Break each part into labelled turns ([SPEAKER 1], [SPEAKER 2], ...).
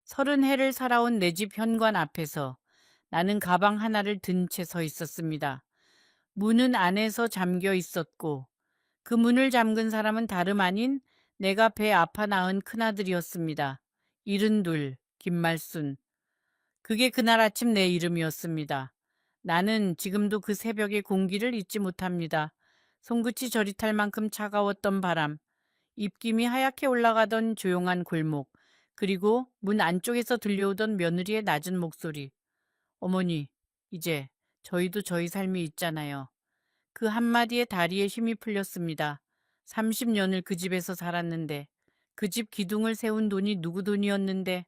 [SPEAKER 1] 30해를 살아온 내 집 현관 앞에서 나는 가방 하나를 든 채 서 있었습니다. 문은 안에서 잠겨 있었고 그 문을 잠근 사람은 다름 아닌 내가 배 아파 낳은 큰아들이었습니다. 72, 김말순. 그게 그날 아침 내 이름이었습니다. 나는 지금도 그 새벽의 공기를 잊지 못합니다. 손끝이 저릿할 만큼 차가웠던 바람, 입김이 하얗게 올라가던 조용한 골목, 그리고 문 안쪽에서 들려오던 며느리의 낮은 목소리. 어머니, 이제 저희도 저희 삶이 있잖아요. 그 한마디에 다리에 힘이 풀렸습니다. 30년을 그 집에서 살았는데, 그 집 기둥을 세운 돈이 누구 돈이었는데,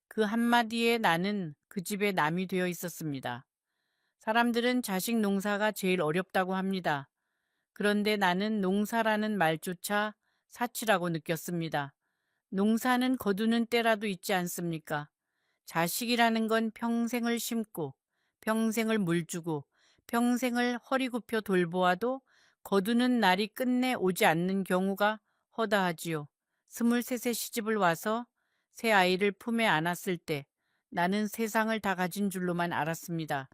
[SPEAKER 1] 그 한마디에 나는 그 집의 남이 되어 있었습니다. 사람들은 자식 농사가 제일 어렵다고 합니다. 그런데 나는 농사라는 말조차 사치라고 느꼈습니다. 농사는 거두는 때라도 있지 않습니까? 자식이라는 건 평생을 심고, 평생을 물주고, 평생을 허리 굽혀 돌보아도 거두는 날이 끝내 오지 않는 경우가 허다하지요. 23세 시집을 와서 새 아이를 품에 안았을 때 나는 세상을 다 가진 줄로만 알았습니다.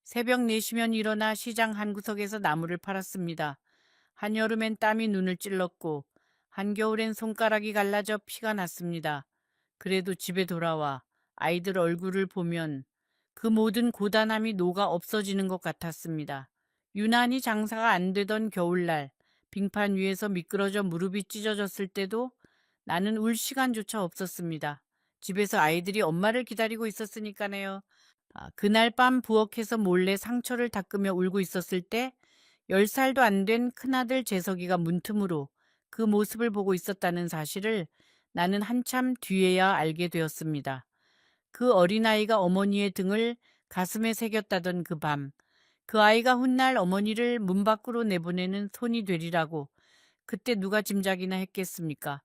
[SPEAKER 1] 새벽 4시면 일어나 시장 한 구석에서 나무를 팔았습니다. 한여름엔 땀이 눈을 찔렀고 한겨울엔 손가락이 갈라져 피가 났습니다. 그래도 집에 돌아와 아이들 얼굴을 보면 그 모든 고단함이 녹아 없어지는 것 같았습니다. 유난히 장사가 안 되던 겨울날 빙판 위에서 미끄러져 무릎이 찢어졌을 때도 나는 울 시간조차 없었습니다. 집에서 아이들이 엄마를 기다리고 있었으니까네요. 그날 밤 부엌에서 몰래 상처를 닦으며 울고 있었을 때 10살도 안 된 큰아들 재석이가 문틈으로 그 모습을 보고 있었다는 사실을 나는 한참 뒤에야 알게 되었습니다. 그 어린아이가 어머니의 등을 가슴에 새겼다던 그 밤, 그 아이가 훗날 어머니를 문 밖으로 내보내는 손이 되리라고 그때 누가 짐작이나 했겠습니까?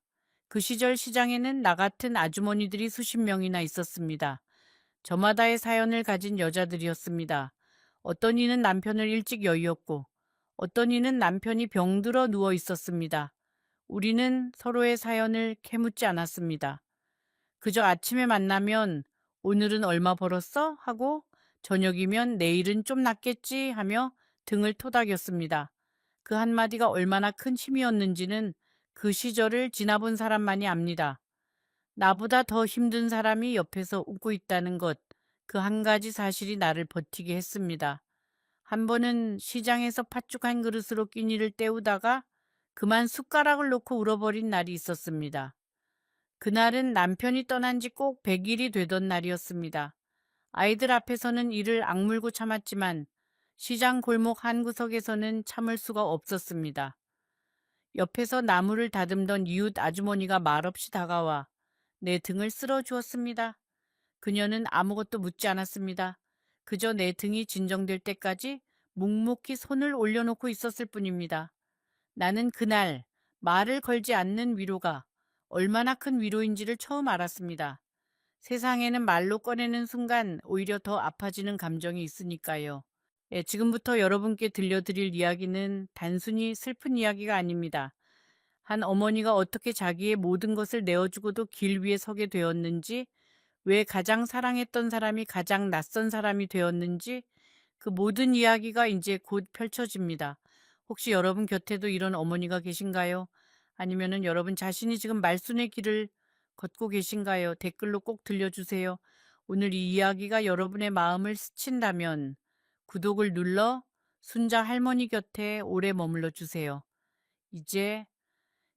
[SPEAKER 1] 그 시절 시장에는 나 같은 아주머니들이 수십 명이나 있었습니다. 저마다의 사연을 가진 여자들이었습니다. 어떤 이는 남편을 일찍 여의었고 어떤 이는 남편이 병들어 누워 있었습니다. 우리는 서로의 사연을 캐묻지 않았습니다. 그저 아침에 만나면 오늘은 얼마 벌었어? 하고 저녁이면 내일은 좀 낫겠지 하며 등을 토닥였습니다. 그 한마디가 얼마나 큰 힘이었는지는 그 시절을 지나본 사람만이 압니다. 나보다 더 힘든 사람이 옆에서 웃고 있다는 것, 그 한 가지 사실이 나를 버티게 했습니다. 한 번은 시장에서 팥죽 한 그릇으로 끼니를 때우다가 그만 숟가락을 놓고 울어버린 날이 있었습니다. 그날은 남편이 떠난 지 꼭 100일이 되던 날이었습니다. 아이들 앞에서는 이를 악물고 참았지만 시장 골목 한 구석에서는 참을 수가 없었습니다. 옆에서 나무를 다듬던 이웃 아주머니가 말없이 다가와 내 등을 쓸어 주었습니다. 그녀는 아무것도 묻지 않았습니다. 그저 내 등이 진정될 때까지 묵묵히 손을 올려놓고 있었을 뿐입니다. 나는 그날 말을 걸지 않는 위로가 얼마나 큰 위로인지를 처음 알았습니다. 세상에는 말로 꺼내는 순간 오히려 더 아파지는 감정이 있으니까요. 예, 지금부터 여러분께 들려드릴 이야기는 단순히 슬픈 이야기가 아닙니다. 한 어머니가 어떻게 자기의 모든 것을 내어주고도 길 위에 서게 되었는지, 왜 가장 사랑했던 사람이 가장 낯선 사람이 되었는지, 그 모든 이야기가 이제 곧 펼쳐집니다. 혹시 여러분 곁에도 이런 어머니가 계신가요? 아니면은 여러분 자신이 지금 말순의 길을 걷고 계신가요? 댓글로 꼭 들려주세요. 오늘 이 이야기가 여러분의 마음을 스친다면 구독을 눌러 순자 할머니 곁에 오래 머물러 주세요. 이제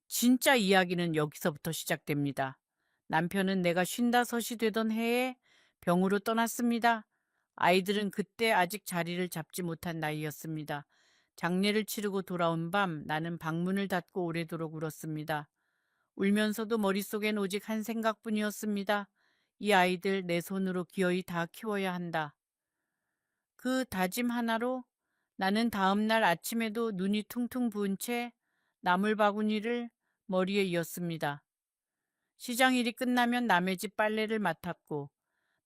[SPEAKER 1] 진짜 이야기는 여기서부터 시작됩니다. 남편은 내가 55이 되던 해에 병으로 떠났습니다. 아이들은 그때 아직 자리를 잡지 못한 나이였습니다. 장례를 치르고 돌아온 밤 나는 방문을 닫고 오래도록 울었습니다. 울면서도 머릿속엔 오직 한 생각뿐이었습니다. 이 아이들 내 손으로 기어이 다 키워야 한다. 그 다짐 하나로 나는 다음 날 아침에도 눈이 퉁퉁 부은 채 나물 바구니를 머리에 이었습니다. 시장 일이 끝나면 남의 집 빨래를 맡았고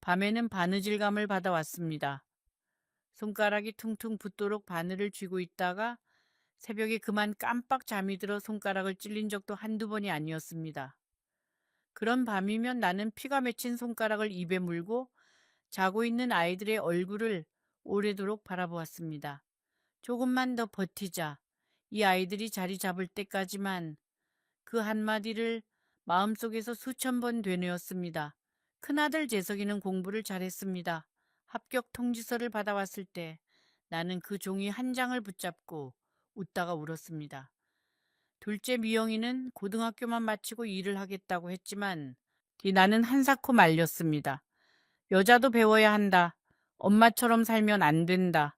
[SPEAKER 1] 밤에는 바느질감을 받아왔습니다. 손가락이 퉁퉁 붓도록 바늘을 쥐고 있다가 새벽에 그만 깜빡 잠이 들어 손가락을 찔린 적도 한두 번이 아니었습니다. 그런 밤이면 나는 피가 맺힌 손가락을 입에 물고 자고 있는 아이들의 얼굴을 오래도록 바라보았습니다. 조금만 더 버티자. 이 아이들이 자리 잡을 때까지만. 그 한마디를 마음속에서 수천 번 되뇌었습니다. 큰아들 재석이는 공부를 잘했습니다. 합격 통지서를 받아왔을 때 나는 그 종이 한 장을 붙잡고 웃다가 울었습니다. 둘째 미영이는 고등학교만 마치고 일을 하겠다고 했지만 나는 한사코 말렸습니다. 여자도 배워야 한다. 엄마처럼 살면 안 된다.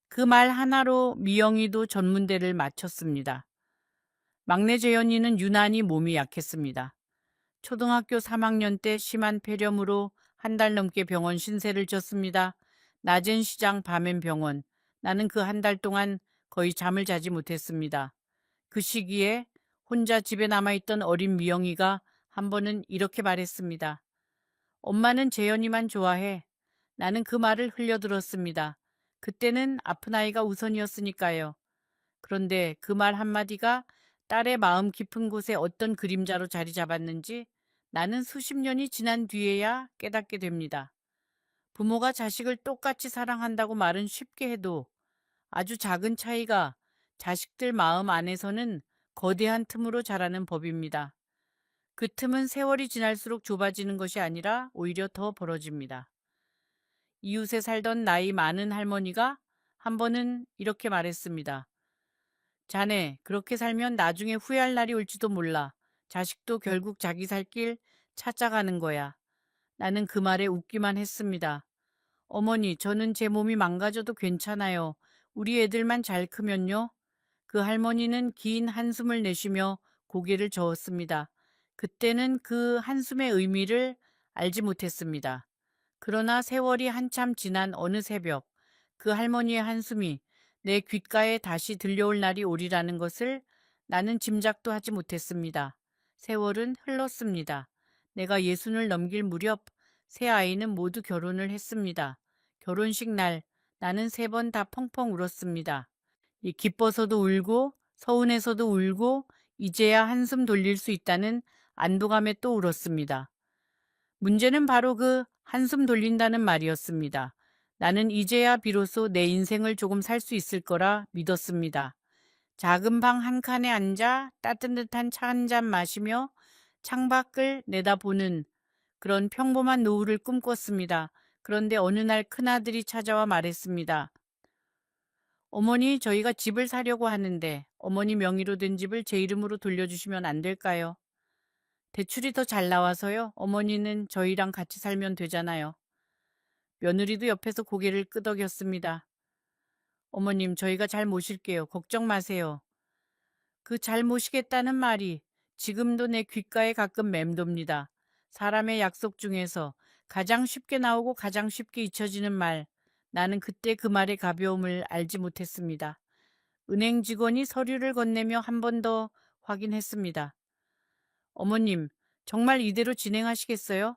[SPEAKER 1] 그 말 하나로 미영이도 전문대를 마쳤습니다. 막내 재현이는 유난히 몸이 약했습니다. 초등학교 3학년 때 심한 폐렴으로 한 달 넘게 병원 신세를 졌습니다. 낮엔 시장, 밤엔 병원. 나는 그 한 달 동안 거의 잠을 자지 못했습니다. 그 시기에 혼자 집에 남아있던 어린 미영이가 한 번은 이렇게 말했습니다. 엄마는 재현이만 좋아해. 나는 그 말을 흘려들었습니다. 그때는 아픈 아이가 우선이었으니까요. 그런데 그 말 한마디가 딸의 마음 깊은 곳에 어떤 그림자로 자리 잡았는지 나는 수십 년이 지난 뒤에야 깨닫게 됩니다. 부모가 자식을 똑같이 사랑한다고 말은 쉽게 해도 아주 작은 차이가 자식들 마음 안에서는 거대한 틈으로 자라는 법입니다. 그 틈은 세월이 지날수록 좁아지는 것이 아니라 오히려 더 벌어집니다. 이웃에 살던 나이 많은 할머니가 한 번은 이렇게 말했습니다. 자네, 그렇게 살면 나중에 후회할 날이 올지도 몰라. 자식도 결국 자기 살 길 찾아가는 거야. 나는 그 말에 웃기만 했습니다. 어머니, 저는 제 몸이 망가져도 괜찮아요. 우리 애들만 잘 크면요. 그 할머니는 긴 한숨을 내쉬며 고개를 저었습니다. 그때는 그 한숨의 의미를 알지 못했습니다. 그러나 세월이 한참 지난 어느 새벽, 그 할머니의 한숨이 내 귓가에 다시 들려올 날이 오리라는 것을 나는 짐작도 하지 못했습니다. 세월은 흘렀습니다. 내가 60을 넘길 무렵 세 아이는 모두 결혼을 했습니다. 결혼식 날 나는 3번 다 펑펑 울었습니다. 기뻐서도 울고 서운해서도 울고 이제야 한숨 돌릴 수 있다는 안도감에 또 울었습니다. 문제는 바로 그 한숨 돌린다는 말이었습니다. 나는 이제야 비로소 내 인생을 조금 살 수 있을 거라 믿었습니다. 작은 방 한 칸에 앉아 따뜻한 차 한 잔 마시며 창밖을 내다보는 그런 평범한 노후를 꿈꿨습니다. 그런데 어느 날 큰아들이 찾아와 말했습니다. 어머니, 저희가 집을 사려고 하는데 어머니 명의로 된 집을 제 이름으로 돌려주시면 안 될까요? 대출이 더 잘 나와서요. 어머니는 저희랑 같이 살면 되잖아요. 며느리도 옆에서 고개를 끄덕였습니다. 어머님, 저희가 잘 모실게요. 걱정 마세요. 그 잘 모시겠다는 말이 지금도 내 귓가에 가끔 맴돕니다. 사람의 약속 중에서 가장 쉽게 나오고 가장 쉽게 잊혀지는 말. 나는 그때 그 말의 가벼움을 알지 못했습니다. 은행 직원이 서류를 건네며 한 번 더 확인했습니다. 어머님, 정말 이대로 진행하시겠어요?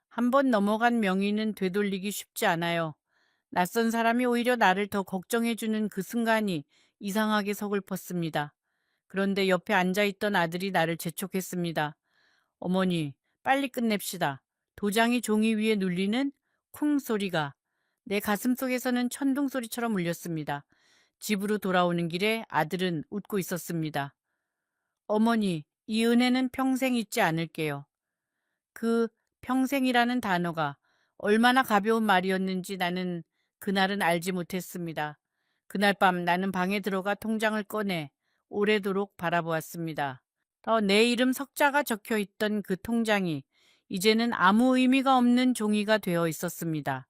[SPEAKER 1] 한 번 넘어간 명의는 되돌리기 쉽지 않아요. 낯선 사람이 오히려 나를 더 걱정해주는 그 순간이 이상하게 서글펐습니다. 그런데 옆에 앉아있던 아들이 나를 재촉했습니다. 어머니, 빨리 끝냅시다. 도장이 종이 위에 눌리는 쿵 소리가 내 가슴 속에서는 천둥 소리처럼 울렸습니다. 집으로 돌아오는 길에 아들은 웃고 있었습니다. 어머니, 이 은혜는 평생 잊지 않을게요. 그 평생이라는 단어가 얼마나 가벼운 말이었는지 나는 그날은 알지 못했습니다. 그날 밤 나는 방에 들어가 통장을 꺼내 오래도록 바라보았습니다. 내 이름 석자가 적혀 있던 그 통장이 이제는 아무 의미가 없는 종이가 되어 있었습니다.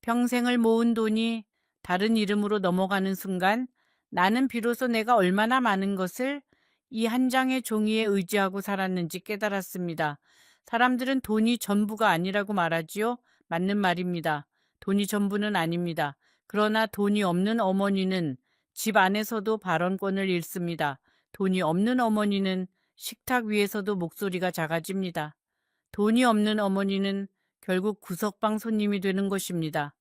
[SPEAKER 1] 평생을 모은 돈이 다른 이름으로 넘어가는 순간 나는 비로소 내가 얼마나 많은 것을 이 한 장의 종이에 의지하고 살았는지 깨달았습니다. 사람들은 돈이 전부가 아니라고 말하지요. 맞는 말입니다. 돈이 전부는 아닙니다. 그러나 돈이 없는 어머니는 집 안에서도 발언권을 잃습니다. 돈이 없는 어머니는 식탁 위에서도 목소리가 작아집니다. 돈이 없는 어머니는 결국 구석방 손님이 되는 것입니다.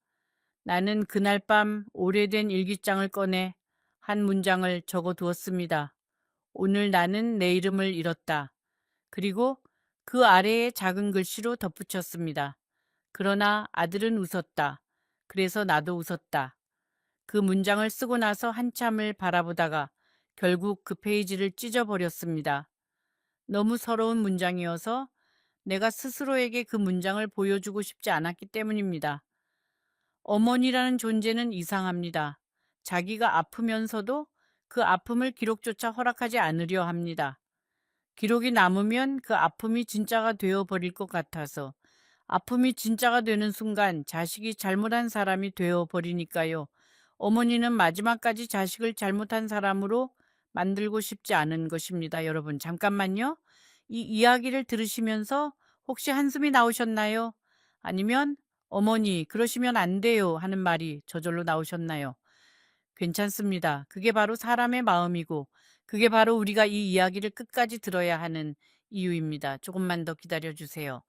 [SPEAKER 1] 나는 그날 밤 오래된 일기장을 꺼내 한 문장을 적어 두었습니다. 오늘 나는 내 이름을 잃었다. 그리고 그 아래에 작은 글씨로 덧붙였습니다. 그러나 아들은 웃었다. 그래서 나도 웃었다. 그 문장을 쓰고 나서 한참을 바라보다가 결국 그 페이지를 찢어버렸습니다. 너무 서러운 문장이어서 내가 스스로에게 그 문장을 보여주고 싶지 않았기 때문입니다. 어머니라는 존재는 이상합니다. 자기가 아프면서도 그 아픔을 기록조차 허락하지 않으려 합니다. 기록이 남으면 그 아픔이 진짜가 되어 버릴 것 같아서 아픔이 진짜가 되는 순간 자식이 잘못한 사람이 되어 버리니까요. 어머니는 마지막까지 자식을 잘못한 사람으로 만들고 싶지 않은 것입니다. 여러분, 잠깐만요. 이 이야기를 들으시면서 혹시 한숨이 나오셨나요? 아니면 어머니, 그러시면 안 돼요 하는 말이 저절로 나오셨나요? 괜찮습니다. 그게 바로 사람의 마음이고, 그게 바로 우리가 이 이야기를 끝까지 들어야 하는 이유입니다. 조금만 더 기다려 주세요.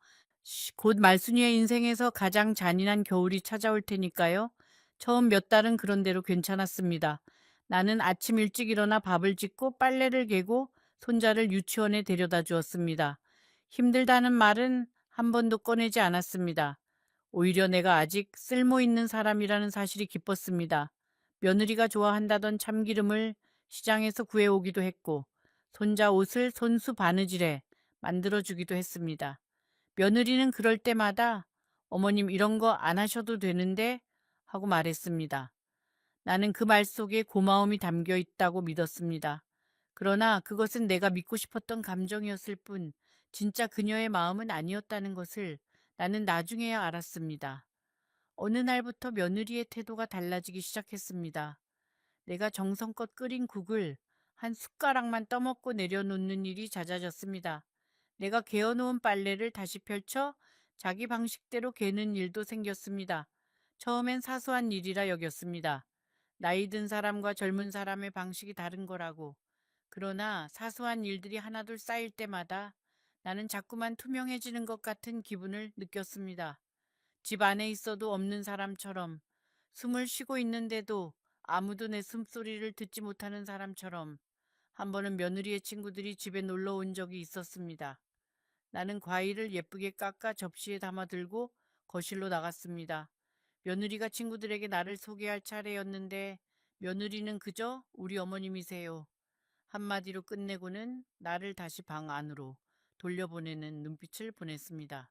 [SPEAKER 1] 곧 말순이의 인생에서 가장 잔인한 겨울이 찾아올 테니까요. 처음 몇 달은 그런 대로 괜찮았습니다. 나는 아침 일찍 일어나 밥을 짓고 빨래를 개고 손자를 유치원에 데려다 주었습니다. 힘들다는 말은 한 번도 꺼내지 않았습니다. 오히려 내가 아직 쓸모 있는 사람이라는 사실이 기뻤습니다. 며느리가 좋아한다던 참기름을 시장에서 구해오기도 했고, 손자 옷을 손수 바느질에 만들어주기도 했습니다. 며느리는 그럴 때마다 어머님 이런 거 안 하셔도 되는데 하고 말했습니다. 나는 그 말 속에 고마움이 담겨 있다고 믿었습니다. 그러나 그것은 내가 믿고 싶었던 감정이었을 뿐 진짜 그녀의 마음은 아니었다는 것을 나는 나중에야 알았습니다. 어느 날부터 며느리의 태도가 달라지기 시작했습니다. 내가 정성껏 끓인 국을 한 숟가락만 떠먹고 내려놓는 일이 잦아졌습니다. 내가 개어놓은 빨래를 다시 펼쳐 자기 방식대로 개는 일도 생겼습니다. 처음엔 사소한 일이라 여겼습니다. 나이 든 사람과 젊은 사람의 방식이 다른 거라고. 그러나 사소한 일들이 하나둘 쌓일 때마다 나는 자꾸만 투명해지는 것 같은 기분을 느꼈습니다. 집 안에 있어도 없는 사람처럼, 숨을 쉬고 있는데도 아무도 내 숨소리를 듣지 못하는 사람처럼. 한 번은 며느리의 친구들이 집에 놀러 온 적이 있었습니다. 나는 과일을 예쁘게 깎아 접시에 담아 들고 거실로 나갔습니다. 며느리가 친구들에게 나를 소개할 차례였는데 며느리는 그저 우리 어머님이세요 한마디로 끝내고는 나를 다시 방 안으로 돌려보내는 눈빛을 보냈습니다.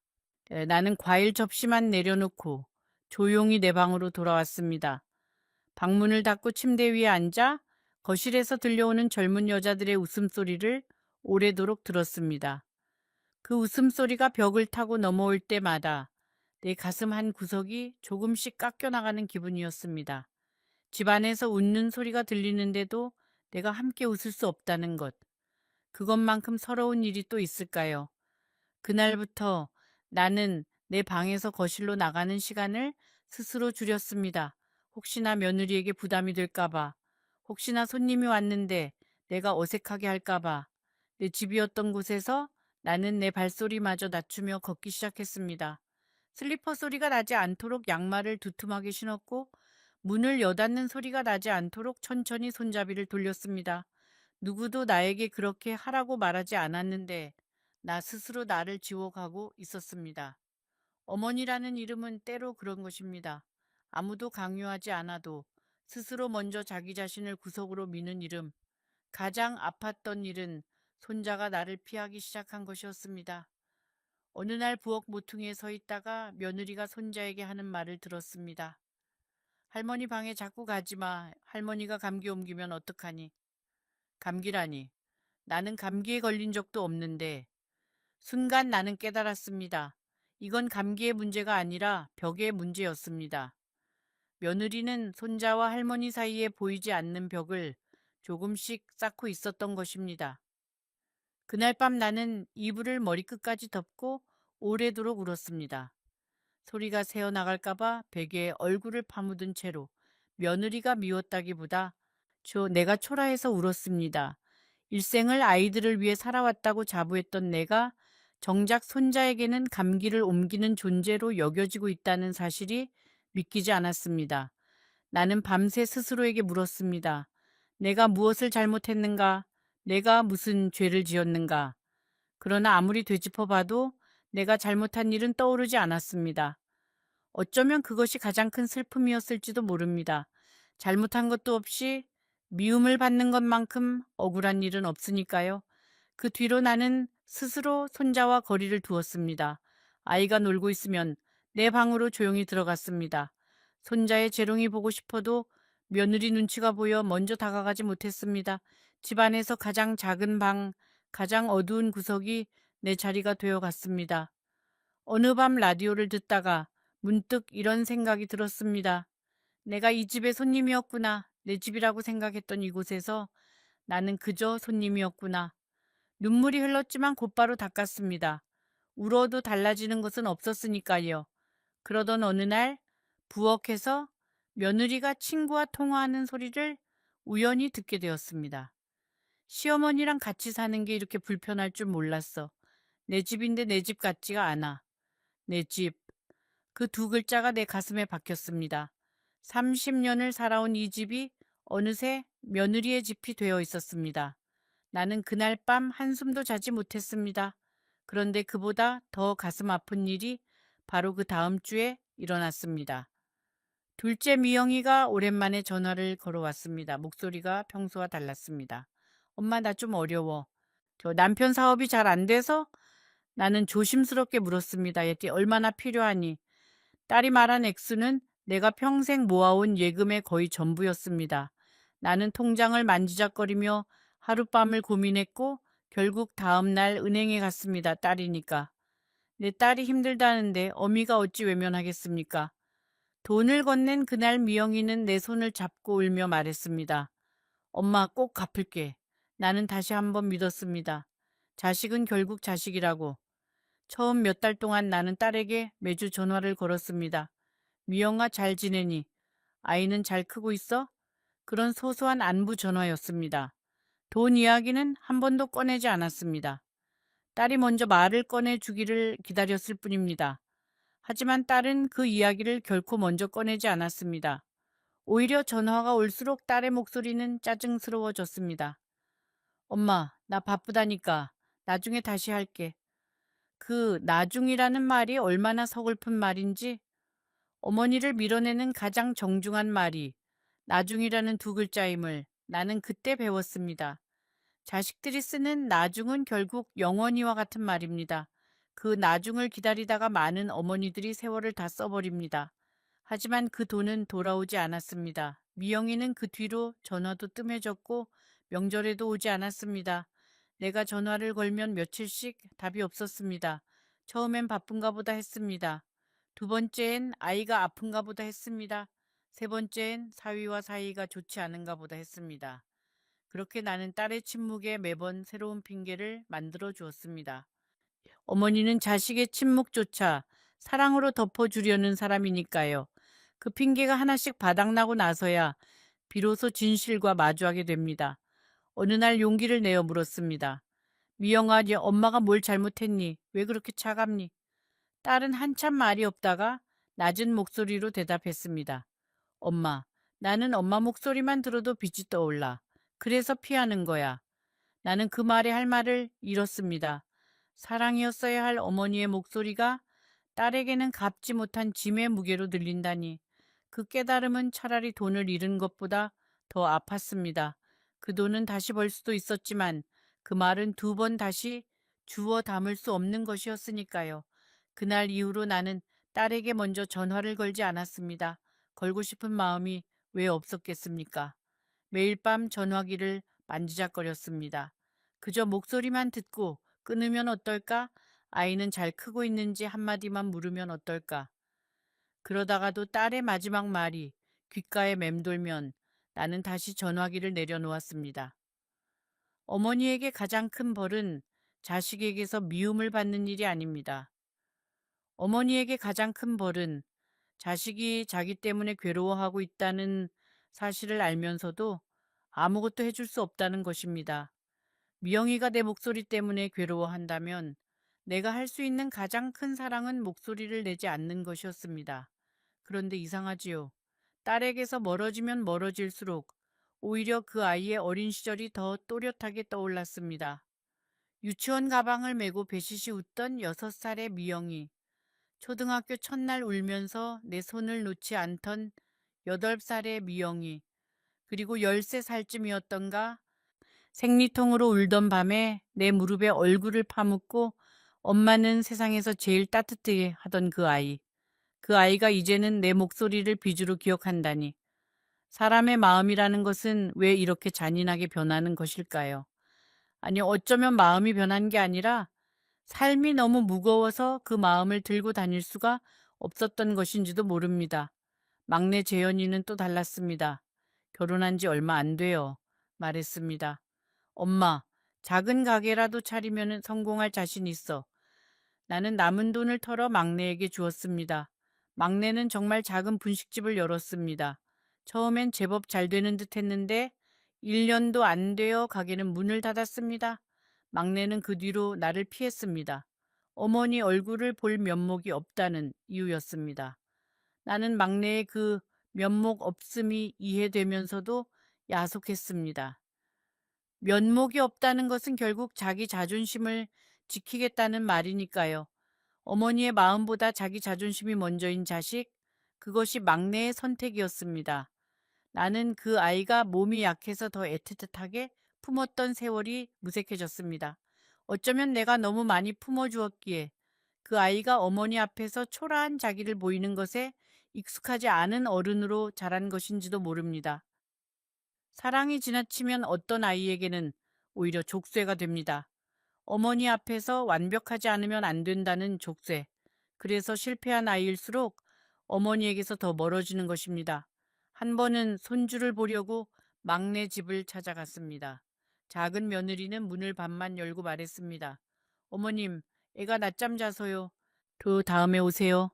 [SPEAKER 1] 나는 과일 접시만 내려놓고 조용히 내 방으로 돌아왔습니다. 방문을 닫고 침대 위에 앉아 거실에서 들려오는 젊은 여자들의 웃음소리를 오래도록 들었습니다. 그 웃음소리가 벽을 타고 넘어올 때마다 내 가슴 한 구석이 조금씩 깎여나가는 기분이었습니다. 집안에서 웃는 소리가 들리는데도 내가 함께 웃을 수 없다는 것. 그것만큼 서러운 일이 또 있을까요? 그날부터 나는 내 방에서 거실로 나가는 시간을 스스로 줄였습니다. 혹시나 며느리에게 부담이 될까봐, 혹시나 손님이 왔는데 내가 어색하게 할까봐. 내 집이었던 곳에서 나는 내 발소리마저 낮추며 걷기 시작했습니다. 슬리퍼 소리가 나지 않도록 양말을 두툼하게 신었고 문을 여닫는 소리가 나지 않도록 천천히 손잡이를 돌렸습니다. 누구도 나에게 그렇게 하라고 말하지 않았는데 나 스스로 나를 지워가고 있었습니다. 어머니라는 이름은 때로 그런 것입니다. 아무도 강요하지 않아도 스스로 먼저 자기 자신을 구석으로 미는 이름. 가장 아팠던 일은 손자가 나를 피하기 시작한 것이었습니다. 어느 날 부엌 모퉁이에 서 있다가 며느리가 손자에게 하는 말을 들었습니다. 할머니 방에 자꾸 가지 마. 할머니가 감기 옮기면 어떡하니? 감기라니. 나는 감기에 걸린 적도 없는데 순간 나는 깨달았습니다. 이건 감기의 문제가 아니라 벽의 문제였습니다. 며느리는 손자와 할머니 사이에 보이지 않는 벽을 조금씩 쌓고 있었던 것입니다. 그날 밤 나는 이불을 머리끝까지 덮고 오래도록 울었습니다. 소리가 새어나갈까봐 베개에 얼굴을 파묻은 채로 며느리가 미웠다기보다 내가 초라해서 울었습니다. 일생을 아이들을 위해 살아왔다고 자부했던 내가 정작 손자에게는 감기를 옮기는 존재로 여겨지고 있다는 사실이 믿기지 않았습니다. 나는 밤새 스스로에게 물었습니다. 내가 무엇을 잘못했는가? 내가 무슨 죄를 지었는가? 그러나 아무리 되짚어봐도 내가 잘못한 일은 떠오르지 않았습니다. 어쩌면 그것이 가장 큰 슬픔이었을지도 모릅니다. 잘못한 것도 없이 미움을 받는 것만큼 억울한 일은 없으니까요. 그 뒤로 나는 스스로 손자와 거리를 두었습니다. 아이가 놀고 있으면 내 방으로 조용히 들어갔습니다. 손자의 재롱이 보고 싶어도 며느리 눈치가 보여 먼저 다가가지 못했습니다. 집안에서 가장 작은 방, 가장 어두운 구석이 내 자리가 되어 갔습니다. 어느 밤 라디오를 듣다가 문득 이런 생각이 들었습니다. 내가 이 집의 손님이었구나. 내 집이라고 생각했던 이곳에서 나는 그저 손님이었구나. 눈물이 흘렀지만 곧바로 닦았습니다. 울어도 달라지는 것은 없었으니까요. 그러던 어느 날 부엌에서 며느리가 친구와 통화하는 소리를 우연히 듣게 되었습니다. 시어머니랑 같이 사는 게 이렇게 불편할 줄 몰랐어. 내 집인데 내 집 같지가 않아. 내 집. 그 두 글자가 내 가슴에 박혔습니다. 30년을 살아온 이 집이 어느새 며느리의 집이 되어 있었습니다. 나는 그날 밤 한숨도 자지 못했습니다. 그런데 그보다 더 가슴 아픈 일이 바로 그 다음 주에 일어났습니다. 둘째 미영이가 오랜만에 전화를 걸어왔습니다. 목소리가 평소와 달랐습니다. 엄마, 나 좀 어려워. 저 남편 사업이 잘 안 돼서. 나는 조심스럽게 물었습니다. 얘 얼마나 필요하니? 딸이 말한 액수는 내가 평생 모아온 예금의 거의 전부였습니다. 나는 통장을 만지작거리며 하룻밤을 고민했고 결국 다음 날 은행에 갔습니다. 딸이니까. 내 딸이 힘들다는데 어미가 어찌 외면하겠습니까? 돈을 건넨 그날 미영이는 내 손을 잡고 울며 말했습니다. 엄마, 꼭 갚을게. 나는 다시 한번 믿었습니다. 자식은 결국 자식이라고. 처음 몇 달 동안 나는 딸에게 매주 전화를 걸었습니다. 미영아, 잘 지내니? 아이는 잘 크고 있어? 그런 소소한 안부 전화였습니다. 돈 이야기는 한 번도 꺼내지 않았습니다. 딸이 먼저 말을 꺼내주기를 기다렸을 뿐입니다. 하지만 딸은 그 이야기를 결코 먼저 꺼내지 않았습니다. 오히려 전화가 올수록 딸의 목소리는 짜증스러워졌습니다. 엄마, 나 바쁘다니까. 나중에 다시 할게. 그 나중이라는 말이 얼마나 서글픈 말인지, 어머니를 밀어내는 가장 정중한 말이 나중이라는 두 글자임을 나는 그때 배웠습니다. 자식들이 쓰는 나중은 결국 영원히와 같은 말입니다. 그 나중을 기다리다가 많은 어머니들이 세월을 다 써버립니다. 하지만 그 돈은 돌아오지 않았습니다. 미영이는 그 뒤로 전화도 뜸해졌고 명절에도 오지 않았습니다. 내가 전화를 걸면 며칠씩 답이 없었습니다. 처음엔 바쁜가 보다 했습니다. 두 번째엔 아이가 아픈가 보다 했습니다. 세 번째엔 사위와 사이가 좋지 않은가 보다 했습니다. 그렇게 나는 딸의 침묵에 매번 새로운 핑계를 만들어 주었습니다. 어머니는 자식의 침묵조차 사랑으로 덮어주려는 사람이니까요. 그 핑계가 하나씩 바닥나고 나서야 비로소 진실과 마주하게 됩니다. 어느 날 용기를 내어 물었습니다. 미영아, 얘 엄마가 뭘 잘못했니? 왜 그렇게 차갑니? 딸은 한참 말이 없다가 낮은 목소리로 대답했습니다. 엄마, 나는 엄마 목소리만 들어도 빛이 떠올라. 그래서 피하는 거야. 나는 그 말에 할 말을 잃었습니다. 사랑이었어야 할 어머니의 목소리가 딸에게는 갚지 못한 짐의 무게로 들린다니. 그 깨달음은 차라리 돈을 잃은 것보다 더 아팠습니다. 그 돈은 다시 벌 수도 있었지만 그 말은 두 번 다시 주워 담을 수 없는 것이었으니까요. 그날 이후로 나는 딸에게 먼저 전화를 걸지 않았습니다. 걸고 싶은 마음이 왜 없었겠습니까? 매일 밤 전화기를 만지작거렸습니다. 그저 목소리만 듣고 끊으면 어떨까? 아이는 잘 크고 있는지 한마디만 물으면 어떨까? 그러다가도 딸의 마지막 말이 귓가에 맴돌면 나는 다시 전화기를 내려놓았습니다. 어머니에게 가장 큰 벌은 자식에게서 미움을 받는 일이 아닙니다. 어머니에게 가장 큰 벌은 자식이 자기 때문에 괴로워하고 있다는 사실을 알면서도 아무것도 해줄 수 없다는 것입니다. 미영이가 내 목소리 때문에 괴로워한다면 내가 할 수 있는 가장 큰 사랑은 목소리를 내지 않는 것이었습니다. 그런데 이상하지요. 딸에게서 멀어지면 멀어질수록 오히려 그 아이의 어린 시절이 더 또렷하게 떠올랐습니다. 유치원 가방을 메고 배시시 웃던 6살의 미영이, 초등학교 첫날 울면서 내 손을 놓지 않던 8살의 미영이, 그리고 13살쯤이었던가 생리통으로 울던 밤에 내 무릎에 얼굴을 파묻고 엄마는 세상에서 제일 따뜻해 하던 그 아이. 그 아이가 이제는 내 목소리를 비주로 기억한다니. 사람의 마음이라는 것은 왜 이렇게 잔인하게 변하는 것일까요? 아니, 어쩌면 마음이 변한 게 아니라 삶이 너무 무거워서 그 마음을 들고 다닐 수가 없었던 것인지도 모릅니다. 막내 재현이는 또 달랐습니다. 결혼한 지 얼마 안 돼요. 말했습니다. 엄마, 작은 가게라도 차리면 성공할 자신 있어. 나는 남은 돈을 털어 막내에게 주었습니다. 막내는 정말 작은 분식집을 열었습니다. 처음엔 제법 잘 되는 듯 했는데 1년도 안 되어 가게는 문을 닫았습니다. 막내는 그 뒤로 나를 피했습니다. 어머니 얼굴을 볼 면목이 없다는 이유였습니다. 나는 막내의 그 면목 없음이 이해되면서도 야속했습니다. 면목이 없다는 것은 결국 자기 자존심을 지키겠다는 말이니까요. 어머니의 마음보다 자기 자존심이 먼저인 자식, 그것이 막내의 선택이었습니다. 나는 그 아이가 몸이 약해서 더 애틋하게 품었던 세월이 무색해졌습니다. 어쩌면 내가 너무 많이 품어주었기에 그 아이가 어머니 앞에서 초라한 자기를 보이는 것에 익숙하지 않은 어른으로 자란 것인지도 모릅니다. 사랑이 지나치면 어떤 아이에게는 오히려 족쇄가 됩니다. 어머니 앞에서 완벽하지 않으면 안 된다는 족쇄. 그래서 실패한 아이일수록 어머니에게서 더 멀어지는 것입니다. 한 번은 손주를 보려고 막내 집을 찾아갔습니다. 작은 며느리는 문을 반만 열고 말했습니다. 어머님, 애가 낮잠 자서요. 그 다음에 오세요.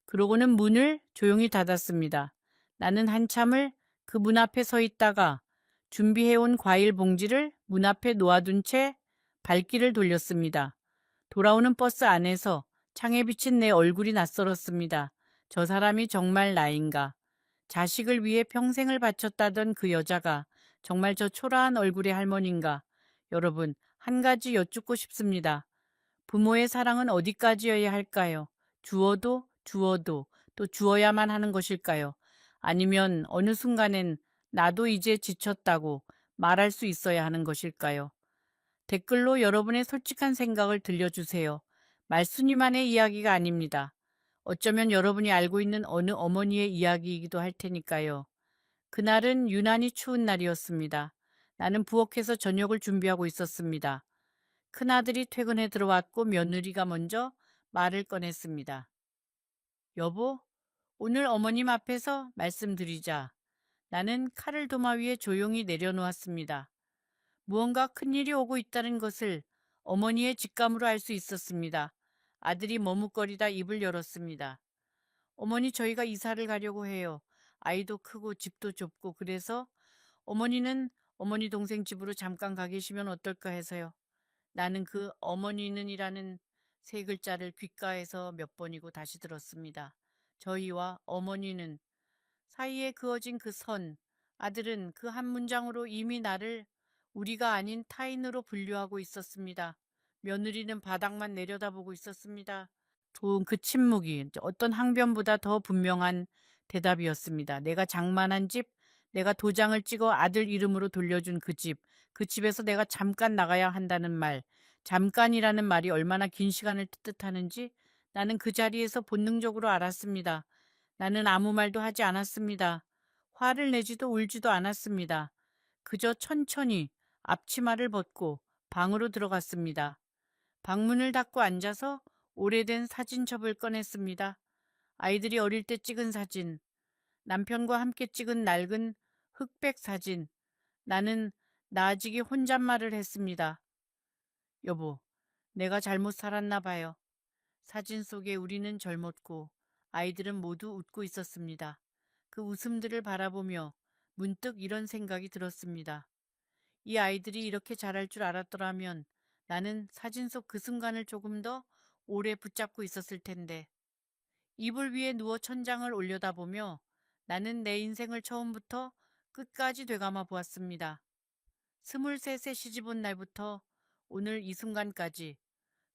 [SPEAKER 1] 그러고는 문을 조용히 닫았습니다. 나는 한참을 그 문 앞에 서 있다가 준비해온 과일 봉지를 문 앞에 놓아둔 채 발길을 돌렸습니다. 돌아오는 버스 안에서 창에 비친 내 얼굴이 낯설었습니다. 저 사람이 정말 나인가? 자식을 위해 평생을 바쳤다던 그 여자가 정말 저 초라한 얼굴의 할머니인가? 여러분, 한 가지 여쭙고 싶습니다. 부모의 사랑은 어디까지여야 할까요? 주어도 주어도 또 주어야만 하는 것일까요? 아니면 어느 순간엔 나도 이제 지쳤다고 말할 수 있어야 하는 것일까요? 댓글로 여러분의 솔직한 생각을 들려주세요. 말순이만의 이야기가 아닙니다. 어쩌면 여러분이 알고 있는 어느 어머니의 이야기이기도 할 테니까요. 그날은 유난히 추운 날이었습니다. 나는 부엌에서 저녁을 준비하고 있었습니다. 큰아들이 퇴근해 들어왔고 며느리가 먼저 말을 꺼냈습니다. 여보, 오늘 어머님 앞에서 말씀드리자. 나는 칼을 도마 위에 조용히 내려놓았습니다. 무언가 큰일이 오고 있다는 것을 어머니의 직감으로 알 수 있었습니다. 아들이 머뭇거리다 입을 열었습니다. 어머니, 저희가 이사를 가려고 해요. 아이도 크고 집도 좁고 그래서 어머니는 어머니 동생 집으로 잠깐 가 계시면 어떨까 해서요. 나는 그 어머니는이라는 세 글자를 귓가에서 몇 번이고 다시 들었습니다. 저희와 어머니는 사이에 그어진 그 선, 아들은 그 한 문장으로 이미 나를 우리가 아닌 타인으로 분류하고 있었습니다. 며느리는 바닥만 내려다보고 있었습니다. 좋은 그 침묵이 어떤 항변보다 더 분명한 대답이었습니다. 내가 장만한 집, 내가 도장을 찍어 아들 이름으로 돌려준 그 집, 그 집에서 내가 잠깐 나가야 한다는 말, 잠깐이라는 말이 얼마나 긴 시간을 뜻하는지 나는 그 자리에서 본능적으로 알았습니다. 나는 아무 말도 하지 않았습니다. 화를 내지도 울지도 않았습니다. 그저 천천히 앞치마를 벗고 방으로 들어갔습니다. 방문을 닫고 앉아서 오래된 사진첩을 꺼냈습니다. 아이들이 어릴 때 찍은 사진, 남편과 함께 찍은 낡은 흑백 사진. 나는 나아지게 혼잣말을 했습니다. 여보, 내가 잘못 살았나 봐요. 사진 속에 우리는 젊었고 아이들은 모두 웃고 있었습니다. 그 웃음들을 바라보며 문득 이런 생각이 들었습니다. 이 아이들이 이렇게 잘할 줄 알았더라면 나는 사진 속 그 순간을 조금 더 오래 붙잡고 있었을 텐데. 이불 위에 누워 천장을 올려다보며 나는 내 인생을 처음부터 끝까지 되감아 보았습니다. 23세 시집 온 날부터 오늘 이 순간까지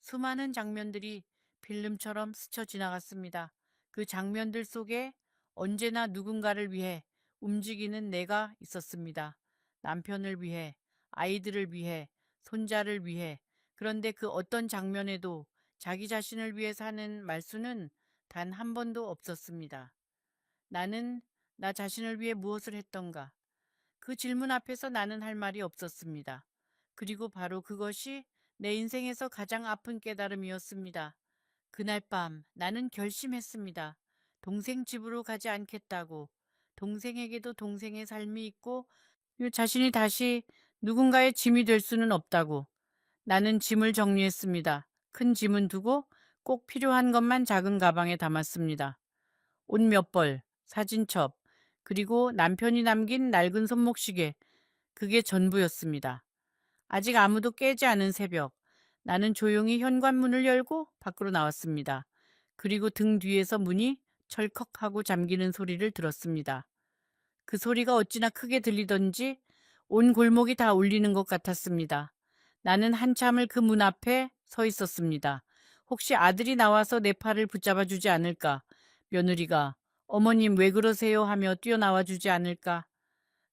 [SPEAKER 1] 수많은 장면들이 필름처럼 스쳐 지나갔습니다. 그 장면들 속에 언제나 누군가를 위해 움직이는 내가 있었습니다. 남편을 위해, 아이들을 위해, 손자를 위해. 그런데 그 어떤 장면에도 자기 자신을 위해 사는 말수는 단 한 번도 없었습니다. 나는 나 자신을 위해 무엇을 했던가? 그 질문 앞에서 나는 할 말이 없었습니다. 그리고 바로 그것이 내 인생에서 가장 아픈 깨달음이었습니다. 그날 밤 나는 결심했습니다. 동생 집으로 가지 않겠다고. 동생에게도 동생의 삶이 있고 자신이 다시 누군가의 짐이 될 수는 없다고. 나는 짐을 정리했습니다. 큰 짐은 두고 꼭 필요한 것만 작은 가방에 담았습니다. 옷 몇 벌, 사진첩, 그리고 남편이 남긴 낡은 손목시계. 그게 전부였습니다. 아직 아무도 깨지 않은 새벽. 나는 조용히 현관문을 열고 밖으로 나왔습니다. 그리고 등 뒤에서 문이 철컥하고 잠기는 소리를 들었습니다. 그 소리가 어찌나 크게 들리던지 온 골목이 다 울리는 것 같았습니다. 나는 한참을 그 문 앞에 서 있었습니다. 혹시 아들이 나와서 내 팔을 붙잡아 주지 않을까? 며느리가 어머님 왜 그러세요 하며 뛰어나와 주지 않을까?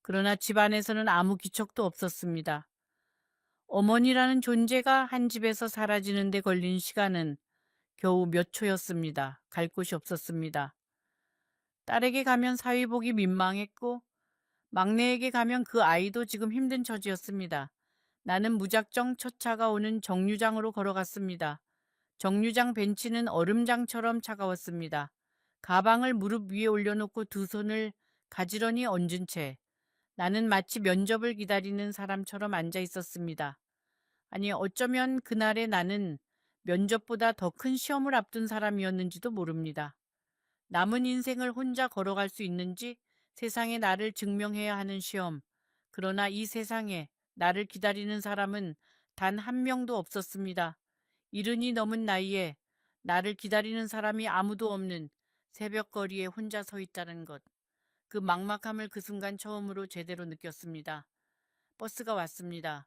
[SPEAKER 1] 그러나 집 안에서는 아무 기척도 없었습니다. 어머니라는 존재가 한 집에서 사라지는 데 걸린 시간은 겨우 몇 초였습니다. 갈 곳이 없었습니다. 딸에게 가면 사위복이 민망했고 막내에게 가면 그 아이도 지금 힘든 처지였습니다. 나는 무작정 첫 차가 오는 정류장으로 걸어갔습니다. 정류장 벤치는 얼음장처럼 차가웠습니다. 가방을 무릎 위에 올려놓고 두 손을 가지런히 얹은 채 나는 마치 면접을 기다리는 사람처럼 앉아 있었습니다. 아니, 어쩌면 그날의 나는 면접보다 더 큰 시험을 앞둔 사람이었는지도 모릅니다. 남은 인생을 혼자 걸어갈 수 있는지 세상에 나를 증명해야 하는 시험. 그러나 이 세상에 나를 기다리는 사람은 단 한 명도 없었습니다. 이른이 넘은 나이에 나를 기다리는 사람이 아무도 없는 새벽거리에 혼자 서 있다는 것. 그 막막함을 그 순간 처음으로 제대로 느꼈습니다. 버스가 왔습니다.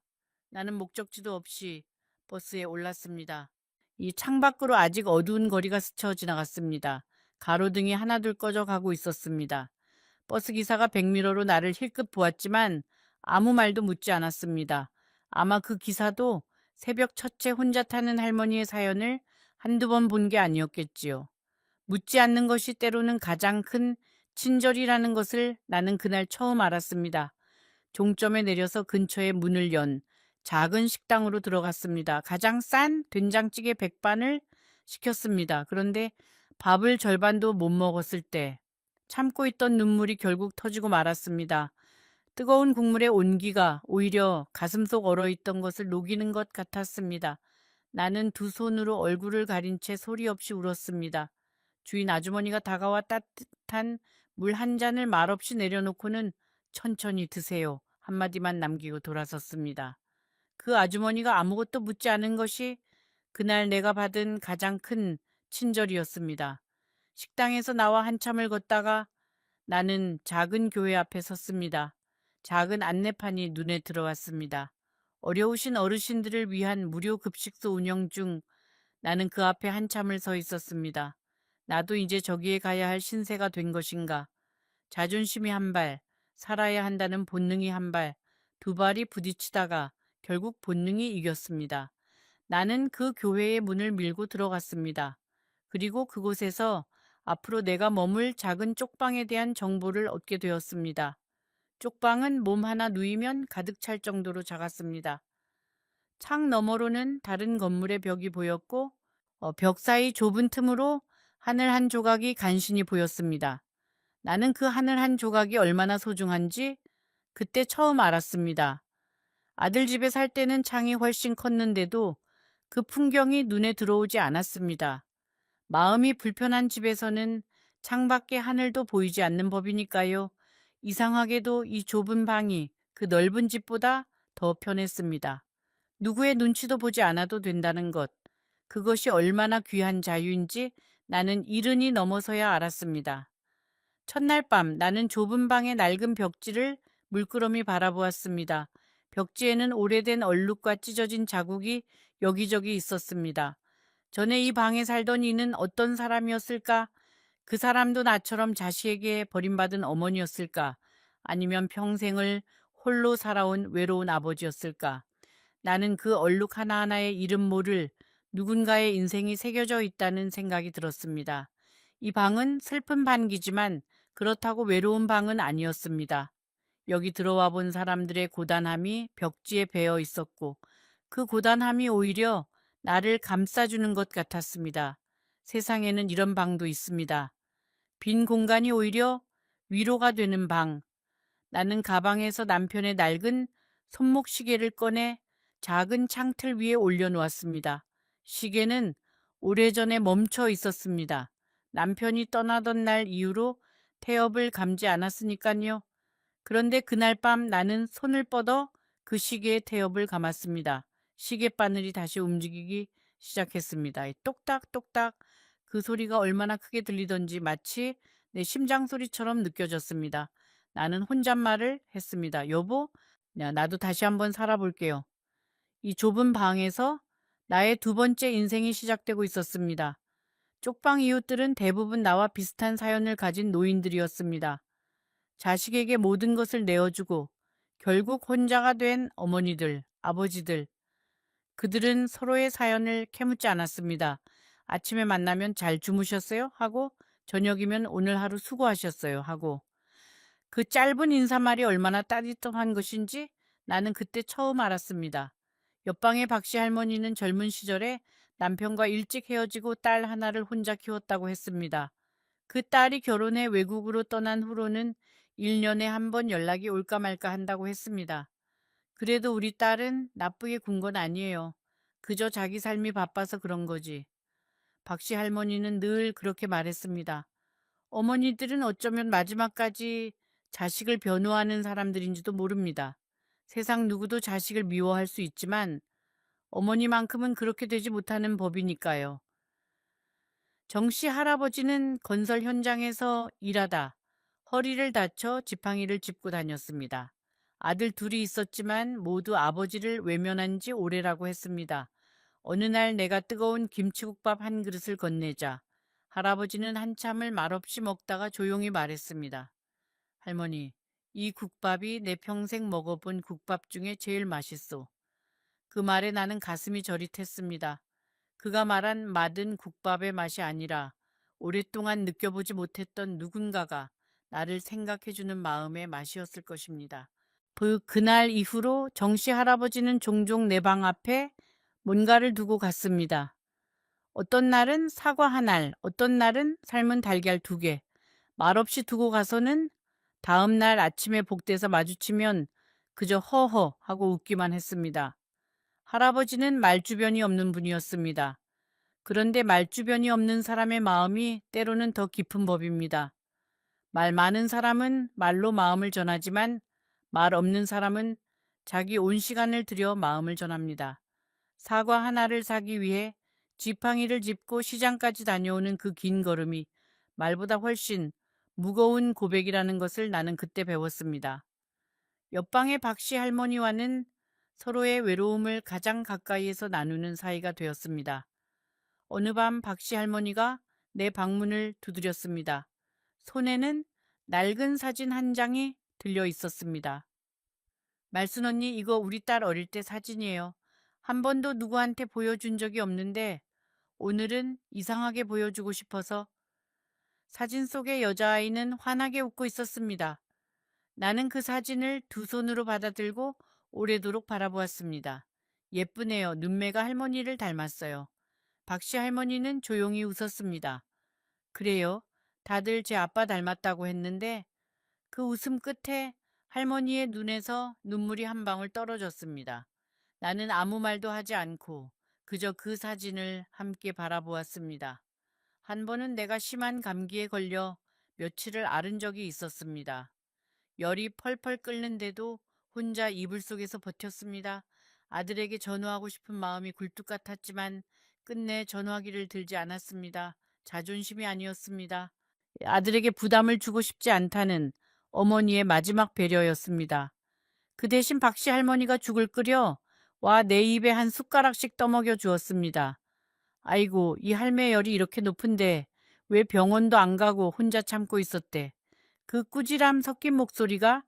[SPEAKER 1] 나는 목적지도 없이 버스에 올랐습니다. 이 창밖으로 아직 어두운 거리가 스쳐 지나갔습니다. 가로등이 하나둘 꺼져 가고 있었습니다. 버스 기사가 백미러로 나를 힐끗 보았지만 아무 말도 묻지 않았습니다. 아마 그 기사도 새벽 첫째 혼자 타는 할머니의 사연을 한두 번 본 게 아니었겠지요. 묻지 않는 것이 때로는 가장 큰 친절이라는 것을 나는 그날 처음 알았습니다. 종점에 내려서 근처에 문을 연 작은 식당으로 들어갔습니다. 가장 싼 된장찌개 백반을 시켰습니다. 그런데 밥을 절반도 못 먹었을 때 참고 있던 눈물이 결국 터지고 말았습니다. 뜨거운 국물의 온기가 오히려 가슴속 얼어있던 것을 녹이는 것 같았습니다. 나는 두 손으로 얼굴을 가린 채 소리 없이 울었습니다. 주인 아주머니가 다가와 따뜻한 물 한 잔을 말없이 내려놓고는 천천히 드세요. 한마디만 남기고 돌아섰습니다. 그 아주머니가 아무것도 묻지 않은 것이 그날 내가 받은 가장 큰 친절이었습니다. 식당에서 나와 한참을 걷다가 나는 작은 교회 앞에 섰습니다. 작은 안내판이 눈에 들어왔습니다. 어려우신 어르신들을 위한 무료 급식소 운영 중. 나는 그 앞에 한참을 서 있었습니다. 나도 이제 저기에 가야 할 신세가 된 것인가. 자존심이 한 발, 살아야 한다는 본능이 한 발, 두 발이 부딪히다가 결국 본능이 이겼습니다. 나는 그 교회의 문을 밀고 들어갔습니다. 그리고 그곳에서 앞으로 내가 머물 작은 쪽방에 대한 정보를 얻게 되었습니다. 쪽방은 몸 하나 누이면 가득 찰 정도로 작았습니다. 창 너머로는 다른 건물의 벽이 보였고 벽 사이 좁은 틈으로 하늘 한 조각이 간신히 보였습니다. 나는 그 하늘 한 조각이 얼마나 소중한지 그때 처음 알았습니다. 아들 집에 살 때는 창이 훨씬 컸는데도 그 풍경이 눈에 들어오지 않았습니다. 마음이 불편한 집에서는 창밖에 하늘도 보이지 않는 법이니까요. 이상하게도 이 좁은 방이 그 넓은 집보다 더 편했습니다. 누구의 눈치도 보지 않아도 된다는 것. 그것이 얼마나 귀한 자유인지 나는 이른이 넘어서야 알았습니다. 첫날 밤 나는 좁은 방의 낡은 벽지를 물끄러미 바라보았습니다. 벽지에는 오래된 얼룩과 찢어진 자국이 여기저기 있었습니다. 전에 이 방에 살던 이는 어떤 사람이었을까? 그 사람도 나처럼 자식에게 버림받은 어머니였을까? 아니면 평생을 홀로 살아온 외로운 아버지였을까? 나는 그 얼룩 하나하나의 이름 모를 누군가의 인생이 새겨져 있다는 생각이 들었습니다. 이 방은 슬픈 반기지만 그렇다고 외로운 방은 아니었습니다. 여기 들어와 본 사람들의 고단함이 벽지에 배어 있었고 그 고단함이 오히려 나를 감싸주는 것 같았습니다. 세상에는 이런 방도 있습니다. 빈 공간이 오히려 위로가 되는 방. 나는 가방에서 남편의 낡은 손목 시계를 꺼내 작은 창틀 위에 올려놓았습니다. 시계는 오래전에 멈춰 있었습니다. 남편이 떠나던 날 이후로 태엽을 감지 않았으니까요. 그런데 그날 밤 나는 손을 뻗어 그 시계에 태엽을 감았습니다. 시계 바늘이 다시 움직이기 시작했습니다. 똑딱똑딱 그 소리가 얼마나 크게 들리던지 마치 내 심장 소리처럼 느껴졌습니다. 나는 혼잣말을 했습니다. 여보, 나도 다시 한번 살아볼게요. 이 좁은 방에서 나의 두 번째 인생이 시작되고 있었습니다. 쪽방 이웃들은 대부분 나와 비슷한 사연을 가진 노인들이었습니다. 자식에게 모든 것을 내어주고 결국 혼자가 된 어머니들, 아버지들. 그들은 서로의 사연을 캐묻지 않았습니다. 아침에 만나면 잘 주무셨어요? 하고 저녁이면 오늘 하루 수고하셨어요? 하고 그 짧은 인사말이 얼마나 따뜻한 것인지 나는 그때 처음 알았습니다. 옆방의 박씨 할머니는 젊은 시절에 남편과 일찍 헤어지고 딸 하나를 혼자 키웠다고 했습니다. 그 딸이 결혼해 외국으로 떠난 후로는 1년에 한 번 연락이 올까 말까 한다고 했습니다. 그래도 우리 딸은 나쁘게 군 건 아니에요. 그저 자기 삶이 바빠서 그런 거지. 박씨 할머니는 늘 그렇게 말했습니다. 어머니들은 어쩌면 마지막까지 자식을 변호하는 사람들인지도 모릅니다. 세상 누구도 자식을 미워할 수 있지만 어머니만큼은 그렇게 되지 못하는 법이니까요. 정씨 할아버지는 건설 현장에서 일하다 허리를 다쳐 지팡이를 짚고 다녔습니다. 아들 둘이 있었지만 모두 아버지를 외면한 지 오래라고 했습니다. 어느 날 내가 뜨거운 김치국밥 한 그릇을 건네자 할아버지는 한참을 말없이 먹다가 조용히 말했습니다. 할머니, 이 국밥이 내 평생 먹어본 국밥 중에 제일 맛있소. 그 말에 나는 가슴이 저릿했습니다. 그가 말한 맛은 국밥의 맛이 아니라 오랫동안 느껴보지 못했던 누군가가 나를 생각해주는 마음의 맛이었을 것입니다. 그날 이후로 정씨 할아버지는 종종 내 방 앞에 뭔가를 두고 갔습니다. 어떤 날은 사과 한 알, 어떤 날은 삶은 달걀 2개. 말없이 두고 가서는 다음 날 아침에 복대서 마주치면 그저 허허 하고 웃기만 했습니다. 할아버지는 말주변이 없는 분이었습니다. 그런데 말주변이 없는 사람의 마음이 때로는 더 깊은 법입니다. 말 많은 사람은 말로 마음을 전하지만 말 없는 사람은 자기 온 시간을 들여 마음을 전합니다. 사과 하나를 사기 위해 지팡이를 짚고 시장까지 다녀오는 그 긴 걸음이 말보다 훨씬 무거운 고백이라는 것을 나는 그때 배웠습니다. 옆방의 박씨 할머니와는 서로의 외로움을 가장 가까이에서 나누는 사이가 되었습니다. 어느 밤 박씨 할머니가 내 방문을 두드렸습니다. 손에는 낡은 사진 한 장이 들려 있었습니다. 말순 언니, 이거 우리 딸 어릴 때 사진이에요. 한 번도 누구한테 보여준 적이 없는데 오늘은 이상하게 보여주고 싶어서. 사진 속의 여자아이는 환하게 웃고 있었습니다. 나는 그 사진을 두 손으로 받아들고 오래도록 바라보았습니다. 예쁘네요. 눈매가 할머니를 닮았어요. 박씨 할머니는 조용히 웃었습니다. 그래요. 다들 제 아빠 닮았다고 했는데 그 웃음 끝에 할머니의 눈에서 눈물이 한 방울 떨어졌습니다. 나는 아무 말도 하지 않고 그저 그 사진을 함께 바라보았습니다. 한 번은 내가 심한 감기에 걸려 며칠을 앓은 적이 있었습니다. 열이 펄펄 끓는데도 혼자 이불 속에서 버텼습니다. 아들에게 전화하고 싶은 마음이 굴뚝 같았지만 끝내 전화기를 들지 않았습니다. 자존심이 아니었습니다. 아들에게 부담을 주고 싶지 않다는 어머니의 마지막 배려였습니다. 그 대신 박씨 할머니가 죽을 끓여 와 내 입에 한 숟가락씩 떠먹여 주었습니다. 아이고, 이 할매 열이 이렇게 높은데 왜 병원도 안 가고 혼자 참고 있었대. 그 꾸지람 섞인 목소리가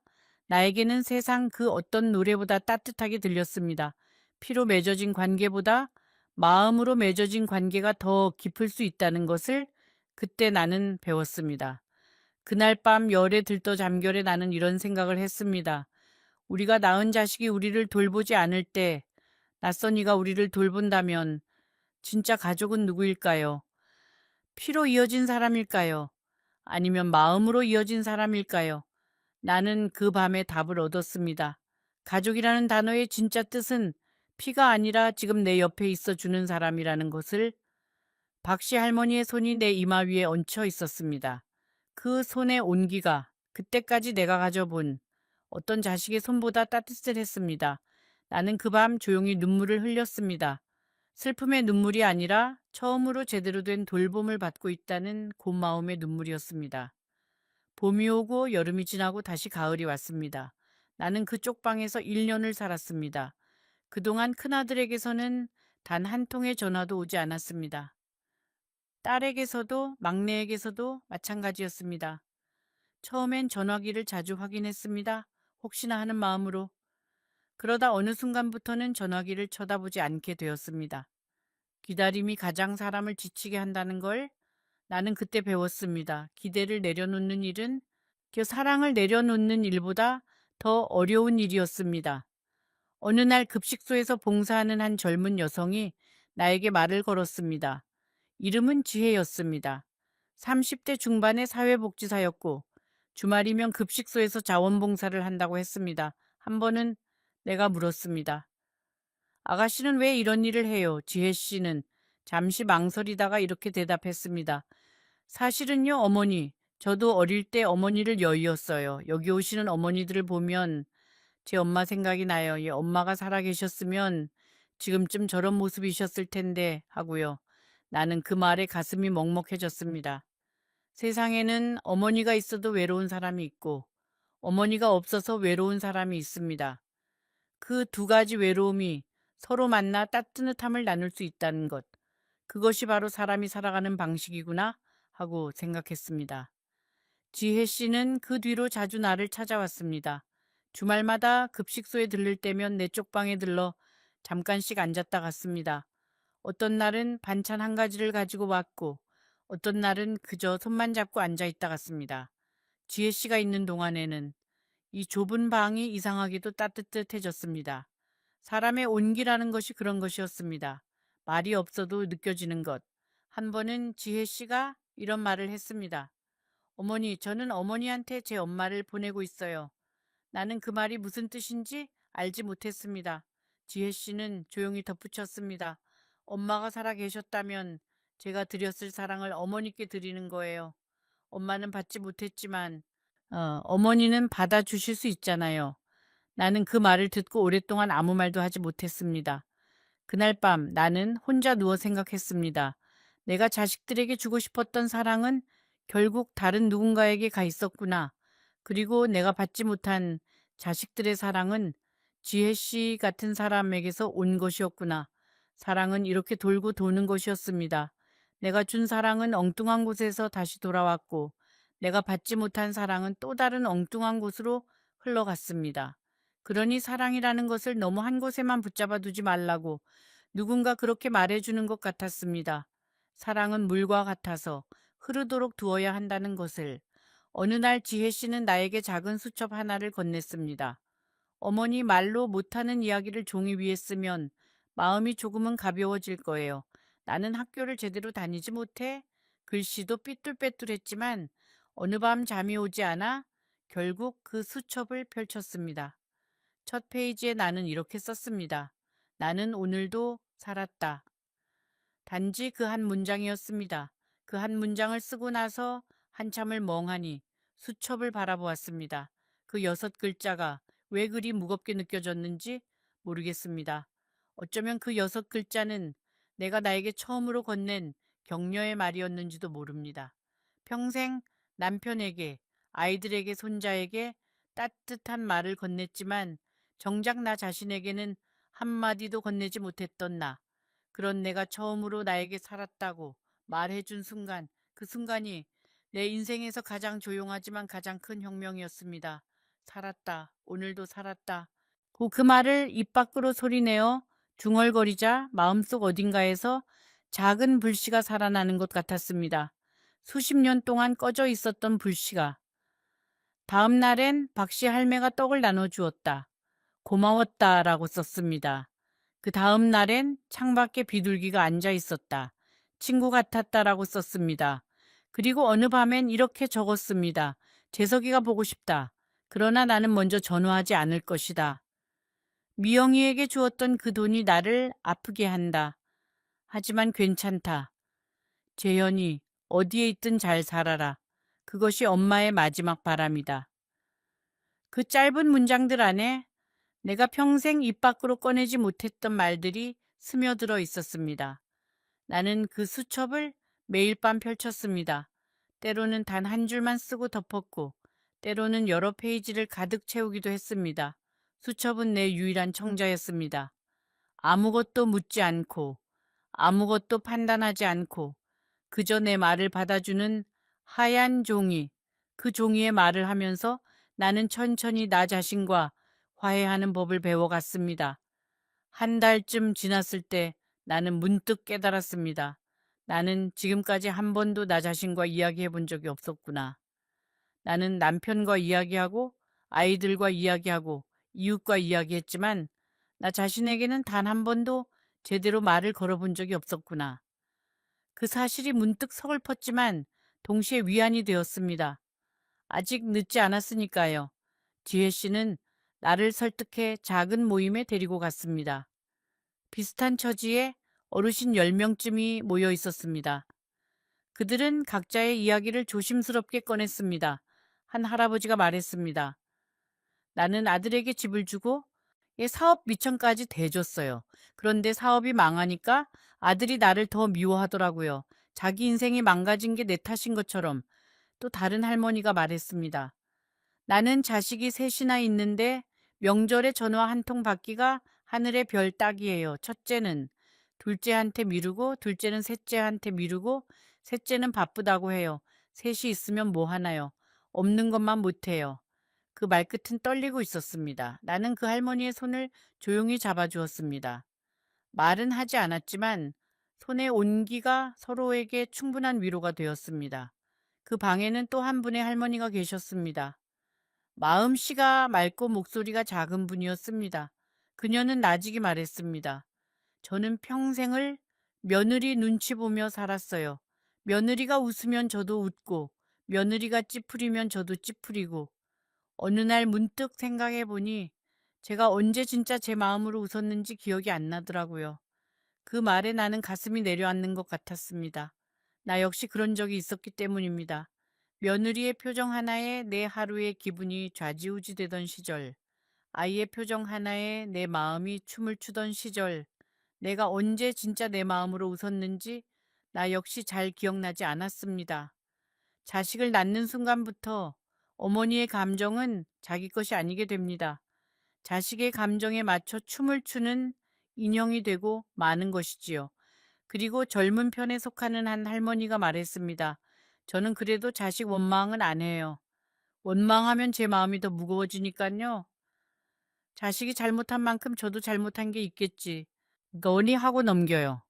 [SPEAKER 1] 나에게는 세상 그 어떤 노래보다 따뜻하게 들렸습니다. 피로 맺어진 관계보다 마음으로 맺어진 관계가 더 깊을 수 있다는 것을 그때 나는 배웠습니다. 그날 밤 열에 들떠 잠결에 나는 이런 생각을 했습니다. 우리가 낳은 자식이 우리를 돌보지 않을 때 낯선 이가 우리를 돌본다면 진짜 가족은 누구일까요? 피로 이어진 사람일까요? 아니면 마음으로 이어진 사람일까요? 나는 그 밤에 답을 얻었습니다. 가족이라는 단어의 진짜 뜻은 피가 아니라 지금 내 옆에 있어 주는 사람이라는 것을. 박씨 할머니의 손이 내 이마 위에 얹혀 있었습니다. 그 손의 온기가 그때까지 내가 가져본 어떤 자식의 손보다 따뜻했습니다. 나는 그 밤 조용히 눈물을 흘렸습니다. 슬픔의 눈물이 아니라 처음으로 제대로 된 돌봄을 받고 있다는 고마움의 눈물이었습니다. 봄이 오고 여름이 지나고 다시 가을이 왔습니다. 나는 그쪽 방에서 1년을 살았습니다. 그동안 큰아들에게서는 단 한 통의 전화도 오지 않았습니다. 딸에게서도 막내에게서도 마찬가지였습니다. 처음엔 전화기를 자주 확인했습니다. 혹시나 하는 마음으로. 그러다 어느 순간부터는 전화기를 쳐다보지 않게 되었습니다. 기다림이 가장 사람을 지치게 한다는 걸 나는 그때 배웠습니다. 기대를 내려놓는 일은 사랑을 내려놓는 일보다 더 어려운 일이었습니다. 어느 날 급식소에서 봉사하는 한 젊은 여성이 나에게 말을 걸었습니다. 이름은 지혜였습니다. 30대 중반의 사회복지사였고 주말이면 급식소에서 자원봉사를 한다고 했습니다. 한 번은 내가 물었습니다. 아가씨는 왜 이런 일을 해요? 지혜 씨는 잠시 망설이다가 이렇게 대답했습니다. 사실은요, 어머니. 저도 어릴 때 어머니를 여의었어요. 여기 오시는 어머니들을 보면 제 엄마 생각이 나요. 예, 엄마가 살아계셨으면 지금쯤 저런 모습이셨을 텐데 하고요. 나는 그 말에 가슴이 먹먹해졌습니다. 세상에는 어머니가 있어도 외로운 사람이 있고 어머니가 없어서 외로운 사람이 있습니다. 그 두 가지 외로움이 서로 만나 따뜻함을 나눌 수 있다는 것. 그것이 바로 사람이 살아가는 방식이구나 하고 생각했습니다. 지혜 씨는 그 뒤로 자주 나를 찾아왔습니다. 주말마다 급식소에 들를 때면 내 쪽방에 들러 잠깐씩 앉았다 갔습니다. 어떤 날은 반찬 한 가지를 가지고 왔고 어떤 날은 그저 손만 잡고 앉아 있다 갔습니다. 지혜 씨가 있는 동안에는 이 좁은 방이 이상하게도 따뜻해졌습니다. 사람의 온기라는 것이 그런 것이었습니다. 말이 없어도 느껴지는 것. 한 번은 지혜 씨가 이런 말을 했습니다. 어머니, 저는 어머니한테 제 엄마를 보내고 있어요. 나는 그 말이 무슨 뜻인지 알지 못했습니다. 지혜 씨는 조용히 덧붙였습니다. 엄마가 살아 계셨다면 제가 드렸을 사랑을 어머니께 드리는 거예요. 엄마는 받지 못했지만 어머니는 받아주실 수 있잖아요. 나는 그 말을 듣고 오랫동안 아무 말도 하지 못했습니다. 그날 밤 나는 혼자 누워 생각했습니다. 내가 자식들에게 주고 싶었던 사랑은 결국 다른 누군가에게 가 있었구나. 그리고 내가 받지 못한 자식들의 사랑은 지혜 씨 같은 사람에게서 온 것이었구나. 사랑은 이렇게 돌고 도는 것이었습니다. 내가 준 사랑은 엉뚱한 곳에서 다시 돌아왔고, 내가 받지 못한 사랑은 또 다른 엉뚱한 곳으로 흘러갔습니다. 그러니 사랑이라는 것을 너무 한 곳에만 붙잡아 두지 말라고 누군가 그렇게 말해주는 것 같았습니다. 사랑은 물과 같아서 흐르도록 두어야 한다는 것을. 어느 날 지혜 씨는 나에게 작은 수첩 하나를 건넸습니다. 어머니, 말로 못하는 이야기를 종이 위에 쓰면 마음이 조금은 가벼워질 거예요. 나는 학교를 제대로 다니지 못해 글씨도 삐뚤빼뚤했지만 어느 밤 잠이 오지 않아 결국 그 수첩을 펼쳤습니다. 첫 페이지에 나는 이렇게 썼습니다. 나는 오늘도 살았다. 단지 그 한 문장이었습니다. 그 한 문장을 쓰고 나서 한참을 멍하니 수첩을 바라보았습니다. 그 6글자가 왜 그리 무겁게 느껴졌는지 모르겠습니다. 어쩌면 그 6글자는 내가 나에게 처음으로 건넨 격려의 말이었는지도 모릅니다. 평생 남편에게, 아이들에게, 손자에게 따뜻한 말을 건넸지만 정작 나 자신에게는 한마디도 건네지 못했던 나. 그런 내가 처음으로 나에게 살았다고 말해준 순간, 그 순간이 내 인생에서 가장 조용하지만 가장 큰 혁명이었습니다. 살았다. 오늘도 살았다. 그 말을 입 밖으로 소리내어 중얼거리자 마음속 어딘가에서 작은 불씨가 살아나는 것 같았습니다. 수십 년 동안 꺼져 있었던 불씨가. 다음 날엔 박씨 할매가 떡을 나눠주었다. 고마웠다라고 썼습니다. 그 다음 날엔 창밖에 비둘기가 앉아 있었다. 친구 같았다라고 썼습니다. 그리고 어느 밤엔 이렇게 적었습니다. 재석이가 보고 싶다. 그러나 나는 먼저 전화하지 않을 것이다. 미영이에게 주었던 그 돈이 나를 아프게 한다. 하지만 괜찮다. 재현이 어디에 있든 잘 살아라. 그것이 엄마의 마지막 바람이다. 그 짧은 문장들 안에 내가 평생 입 밖으로 꺼내지 못했던 말들이 스며들어 있었습니다. 나는 그 수첩을 매일 밤 펼쳤습니다. 때로는 단 한 줄만 쓰고 덮었고, 때로는 여러 페이지를 가득 채우기도 했습니다. 수첩은 내 유일한 청자였습니다. 아무것도 묻지 않고, 아무것도 판단하지 않고, 그저 내 말을 받아주는 하얀 종이, 그 종이의 말을 하면서 나는 천천히 나 자신과 화해하는 법을 배워갔습니다. 한 달쯤 지났을 때 나는 문득 깨달았습니다. 나는 지금까지 한 번도 나 자신과 이야기해 본 적이 없었구나. 나는 남편과 이야기하고 아이들과 이야기하고 이웃과 이야기했지만 나 자신에게는 단 한 번도 제대로 말을 걸어본 적이 없었구나. 그 사실이 문득 서글펐지만 동시에 위안이 되었습니다. 아직 늦지 않았으니까요. 지혜 씨는 나를 설득해 작은 모임에 데리고 갔습니다. 비슷한 처지에 어르신 10명쯤이 모여 있었습니다. 그들은 각자의 이야기를 조심스럽게 꺼냈습니다. 한 할아버지가 말했습니다. 나는 아들에게 집을 주고 사업 미천까지 대줬어요. 그런데 사업이 망하니까 아들이 나를 더 미워하더라고요. 자기 인생이 망가진 게 내 탓인 것처럼. 또 다른 할머니가 말했습니다. 나는 자식이 셋이나 있는데 명절에 전화 한 통 받기가 하늘의 별 따기예요. 첫째는 둘째한테 미루고 둘째는 셋째한테 미루고 셋째는 바쁘다고 해요. 셋이 있으면 뭐 하나요? 없는 것만 못해요. 그 말끝은 떨리고 있었습니다. 나는 그 할머니의 손을 조용히 잡아주었습니다. 말은 하지 않았지만 손의 온기가 서로에게 충분한 위로가 되었습니다. 그 방에는 또 한 분의 할머니가 계셨습니다. 마음씨가 맑고 목소리가 작은 분이었습니다. 그녀는 나직이 말했습니다. 저는 평생을 며느리 눈치 보며 살았어요. 며느리가 웃으면 저도 웃고, 며느리가 찌푸리면 저도 찌푸리고, 어느 날 문득 생각해 보니 제가 언제 진짜 제 마음으로 웃었는지 기억이 안 나더라고요. 그 말에 나는 가슴이 내려앉는 것 같았습니다. 나 역시 그런 적이 있었기 때문입니다. 며느리의 표정 하나에 내 하루의 기분이 좌지우지되던 시절, 아이의 표정 하나에 내 마음이 춤을 추던 시절, 내가 언제 진짜 내 마음으로 웃었는지 나 역시 잘 기억나지 않았습니다. 자식을 낳는 순간부터 어머니의 감정은 자기 것이 아니게 됩니다. 자식의 감정에 맞춰 춤을 추는 인형이 되고 마는 것이지요. 그리고 젊은 편에 속하는 한 할머니가 말했습니다. 저는 그래도 자식 원망은 안 해요. 원망하면 제 마음이 더 무거워지니까요. 자식이 잘못한 만큼 저도 잘못한 게 있겠지. 너니 하고 넘겨요.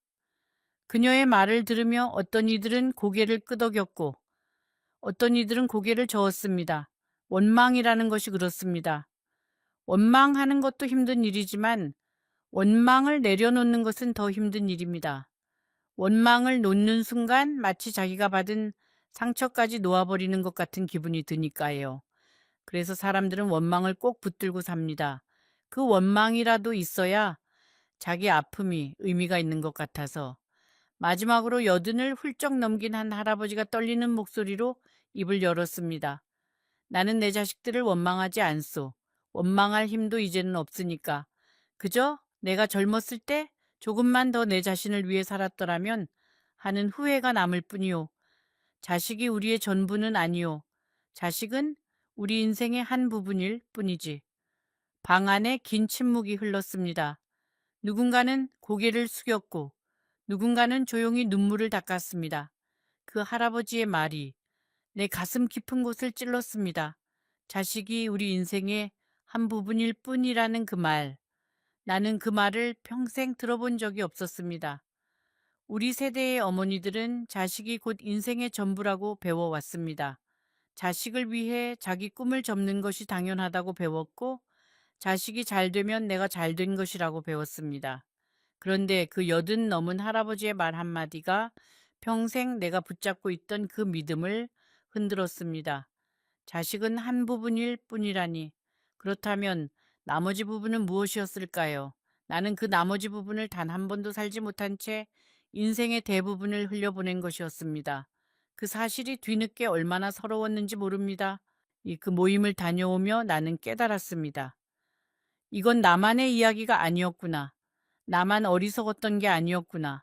[SPEAKER 1] 그녀의 말을 들으며 어떤 이들은 고개를 끄덕였고 어떤 이들은 고개를 저었습니다. 원망이라는 것이 그렇습니다. 원망하는 것도 힘든 일이지만 원망을 내려놓는 것은 더 힘든 일입니다. 원망을 놓는 순간 마치 자기가 받은 상처까지 놓아버리는 것 같은 기분이 드니까요. 그래서 사람들은 원망을 꼭 붙들고 삽니다. 그 원망이라도 있어야 자기 아픔이 의미가 있는 것 같아서. 마지막으로 여든을 훌쩍 넘긴 한 할아버지가 떨리는 목소리로 입을 열었습니다. 나는 내 자식들을 원망하지 않소. 원망할 힘도 이제는 없으니까. 그저 내가 젊었을 때 조금만 더 내 자신을 위해 살았더라면 하는 후회가 남을 뿐이요. 자식이 우리의 전부는 아니요. 자식은 우리 인생의 한 부분일 뿐이지. 방 안에 긴 침묵이 흘렀습니다. 누군가는 고개를 숙였고 누군가는 조용히 눈물을 닦았습니다. 그 할아버지의 말이 내 가슴 깊은 곳을 찔렀습니다. 자식이 우리 인생의 한 부분일 뿐이라는 그 말. 나는 그 말을 평생 들어본 적이 없었습니다. 우리 세대의 어머니들은 자식이 곧 인생의 전부라고 배워왔습니다. 자식을 위해 자기 꿈을 접는 것이 당연하다고 배웠고, 자식이 잘 되면 내가 잘 된 것이라고 배웠습니다. 그런데 그 80 넘은 할아버지의 말 한마디가 평생 내가 붙잡고 있던 그 믿음을 흔들었습니다. 자식은 한 부분일 뿐이라니. 그렇다면 나머지 부분은 무엇이었을까요? 나는 그 나머지 부분을 단 한 번도 살지 못한 채 인생의 대부분을 흘려보낸 것이었습니다. 그 사실이 뒤늦게 얼마나 서러웠는지 모릅니다. 그 모임을 다녀오며 나는 깨달았습니다. 이건 나만의 이야기가 아니었구나. 나만 어리석었던 게 아니었구나.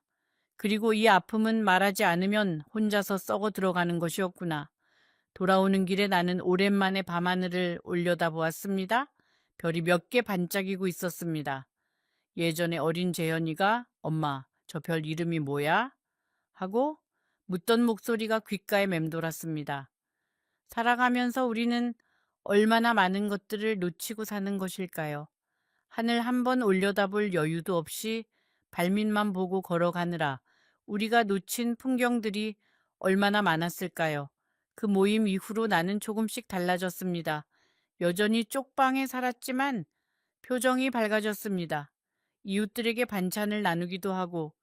[SPEAKER 1] 그리고 이 아픔은 말하지 않으면 혼자서 썩어 들어가는 것이었구나. 돌아오는 길에 나는 오랜만에 밤하늘을 올려다보았습니다. 별이 몇 개 반짝이고 있었습니다. 예전에 어린 재현이가 엄마, 저 별 이름이 뭐야? 하고 묻던 목소리가 귓가에 맴돌았습니다. 살아가면서 우리는 얼마나 많은 것들을 놓치고 사는 것일까요? 하늘 한 번 올려다볼 여유도 없이 발밑만 보고 걸어가느라 우리가 놓친 풍경들이 얼마나 많았을까요? 그 모임 이후로 나는 조금씩 달라졌습니다. 여전히 쪽방에 살았지만 표정이 밝아졌습니다. 이웃들에게 반찬을 나누기도 하고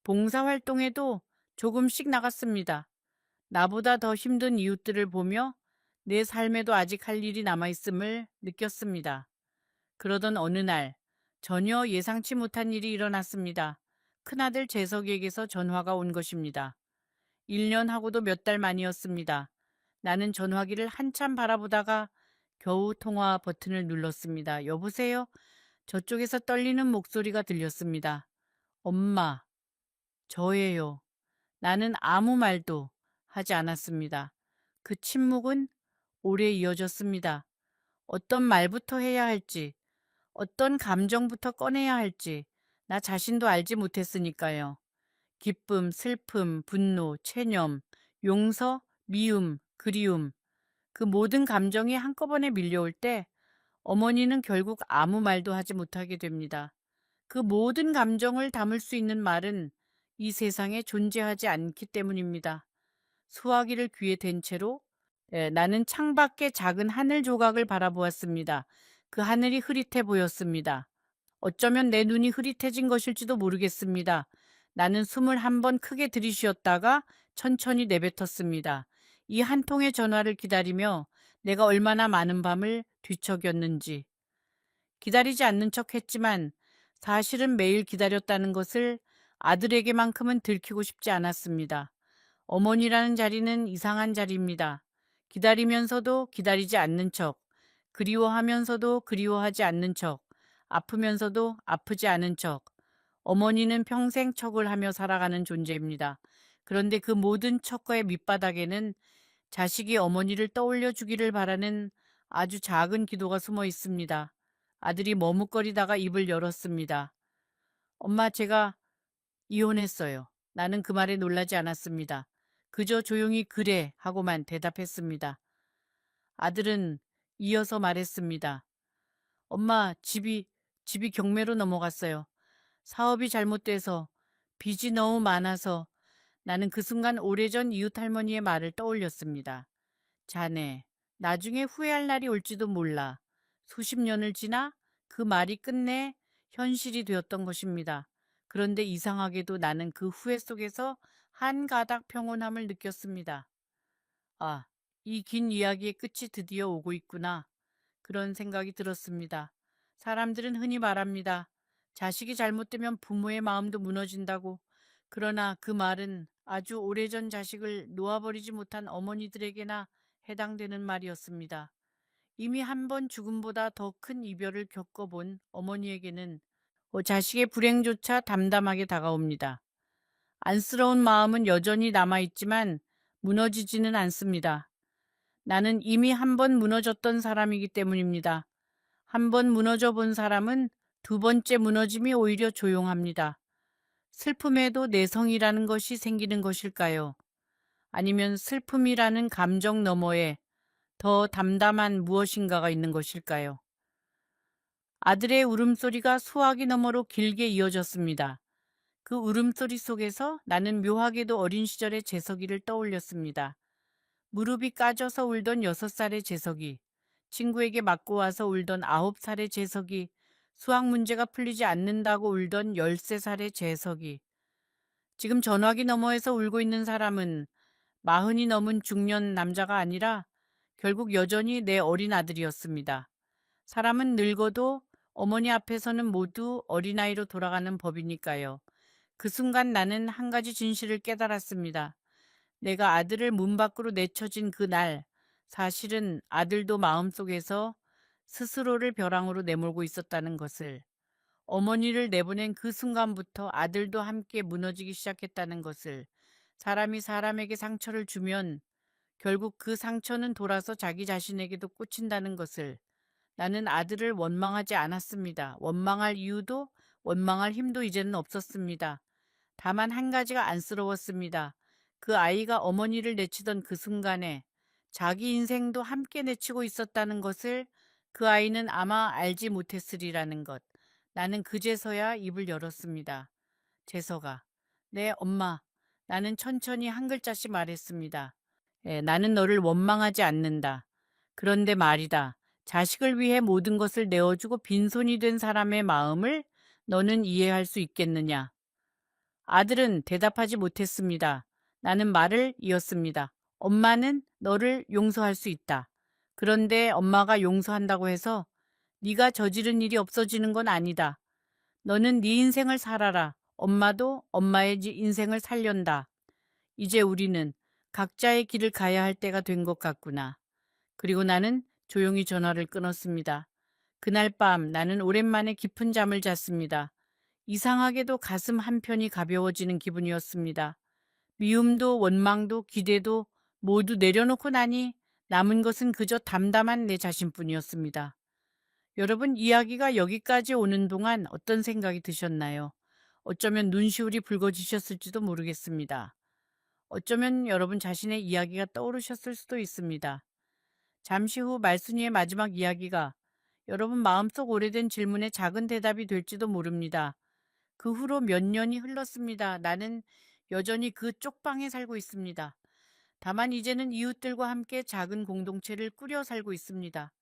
[SPEAKER 1] 봉사활동에도 조금씩 나갔습니다. 나보다 더 힘든 이웃들을 보며 내 삶에도 아직 할 일이 남아있음을 느꼈습니다. 그러던 어느 날 전혀 예상치 못한 일이 일어났습니다. 큰아들 재석에게서 전화가 온 것입니다. 1년 하고도 몇 달 만이었습니다. 나는 전화기를 한참 바라보다가 겨우 통화 버튼을 눌렀습니다. 여보세요? 저쪽에서 떨리는 목소리가 들렸습니다. 엄마, 저예요. 나는 아무 말도 하지 않았습니다. 그 침묵은 오래 이어졌습니다. 어떤 말부터 해야 할지, 어떤 감정부터 꺼내야 할지 나 자신도 알지 못했으니까요. 기쁨, 슬픔, 분노, 체념, 용서, 미움, 그리움, 그 모든 감정이 한꺼번에 밀려올 때 어머니는 결국 아무 말도 하지 못하게 됩니다. 그 모든 감정을 담을 수 있는 말은 이 세상에 존재하지 않기 때문입니다. 수화기를 귀에 댄 채로 나는 창밖의 작은 하늘 조각을 바라보았습니다. 그 하늘이 흐릿해 보였습니다. 어쩌면 내 눈이 흐릿해진 것일지도 모르겠습니다. 나는 숨을 한 번 크게 들이쉬었다가 천천히 내뱉었습니다. 이 한 통의 전화를 기다리며 내가 얼마나 많은 밤을 뒤척였는지. 기다리지 않는 척 했지만 사실은 매일 기다렸다는 것을 아들에게만큼은 들키고 싶지 않았습니다. 어머니라는 자리는 이상한 자리입니다. 기다리면서도 기다리지 않는 척, 그리워하면서도 그리워하지 않는 척, 아프면서도 아프지 않은 척. 어머니는 평생 척을 하며 살아가는 존재입니다. 그런데 그 모든 척과의 밑바닥에는 자식이 어머니를 떠올려 주기를 바라는 아주 작은 기도가 숨어 있습니다. 아들이 머뭇거리다가 입을 열었습니다. 엄마, 제가 이혼했어요. 나는 그 말에 놀라지 않았습니다. 그저 조용히 그래 하고만 대답했습니다. 아들은 이어서 말했습니다. 엄마, 집이 경매로 넘어갔어요. 사업이 잘못돼서 빚이 너무 많아서. 나는 그 순간 오래전 이웃 할머니의 말을 떠올렸습니다. 자네, 나중에 후회할 날이 올지도 몰라. 수십 년을 지나 그 말이 끝내 현실이 되었던 것입니다. 그런데 이상하게도 나는 그 후회 속에서 한 가닥 평온함을 느꼈습니다. 아, 이 긴 이야기의 끝이 드디어 오고 있구나. 그런 생각이 들었습니다. 사람들은 흔히 말합니다. 자식이 잘못되면 부모의 마음도 무너진다고. 그러나 그 말은 아주 오래전 자식을 놓아버리지 못한 어머니들에게나 해당되는 말이었습니다. 이미 한 번 죽음보다 더 큰 이별을 겪어본 어머니에게는 자식의 불행조차 담담하게 다가옵니다. 안쓰러운 마음은 여전히 남아있지만 무너지지는 않습니다. 나는 이미 한 번 무너졌던 사람이기 때문입니다. 한 번 무너져 본 사람은 두 번째 무너짐이 오히려 조용합니다. 슬픔에도 내성이라는 것이 생기는 것일까요? 아니면 슬픔이라는 감정 너머에 더 담담한 무엇인가가 있는 것일까요? 아들의 울음소리가 수화기 너머로 길게 이어졌습니다. 그 울음소리 속에서 나는 묘하게도 어린 시절의 재석이를 떠올렸습니다. 무릎이 까져서 울던 6살의 재석이, 친구에게 맞고 와서 울던 9살의 재석이, 수학 문제가 풀리지 않는다고 울던 13살의 재석이, 지금 전화기 너머에서 울고 있는 사람은 40이 넘은 중년 남자가 아니라 결국 여전히 내 어린 아들이었습니다. 사람은 늙어도 어머니 앞에서는 모두 어린아이로 돌아가는 법이니까요. 그 순간 나는 한 가지 진실을 깨달았습니다. 내가 아들을 문 밖으로 내쳐진 그날, 사실은 아들도 마음속에서 스스로를 벼랑으로 내몰고 있었다는 것을, 어머니를 내보낸 그 순간부터 아들도 함께 무너지기 시작했다는 것을, 사람이 사람에게 상처를 주면 결국 그 상처는 돌아서 자기 자신에게도 꽂힌다는 것을, 나는 아들을 원망하지 않았습니다. 원망할 이유도 원망할 힘도 이제는 없었습니다. 다만 한 가지가 안쓰러웠습니다. 그 아이가 어머니를 내치던 그 순간에 자기 인생도 함께 내치고 있었다는 것을 그 아이는 아마 알지 못했으리라는 것. 나는 그제서야 입을 열었습니다. 재서가, 네, 엄마. 나는 천천히 한 글자씩 말했습니다. 나는 너를 원망하지 않는다. 그런데 말이다. 자식을 위해 모든 것을 내어주고 빈손이 된 사람의 마음을 너는 이해할 수 있겠느냐? 아들은 대답하지 못했습니다. 나는 말을 이었습니다. 엄마는 너를 용서할 수 있다. 그런데 엄마가 용서한다고 해서 네가 저지른 일이 없어지는 건 아니다. 너는 네 인생을 살아라. 엄마도 엄마의 인생을 살련다. 이제 우리는 각자의 길을 가야 할 때가 된 것 같구나. 그리고 나는 조용히 전화를 끊었습니다. 그날 밤 나는 오랜만에 깊은 잠을 잤습니다. 이상하게도 가슴 한편이 가벼워지는 기분이었습니다. 미움도 원망도 기대도 모두 내려놓고 나니 남은 것은 그저 담담한 내 자신뿐이었습니다. 여러분, 이야기가 여기까지 오는 동안 어떤 생각이 드셨나요? 어쩌면 눈시울이 붉어지셨을지도 모르겠습니다. 어쩌면 여러분 자신의 이야기가 떠오르셨을 수도 있습니다. 잠시 후 말순이의 마지막 이야기가 여러분 마음속 오래된 질문에 작은 대답이 될지도 모릅니다. 그 후로 몇 년이 흘렀습니다. 나는 여전히 그 쪽방에 살고 있습니다. 다만 이제는 이웃들과 함께 작은 공동체를 꾸려 살고 있습니다.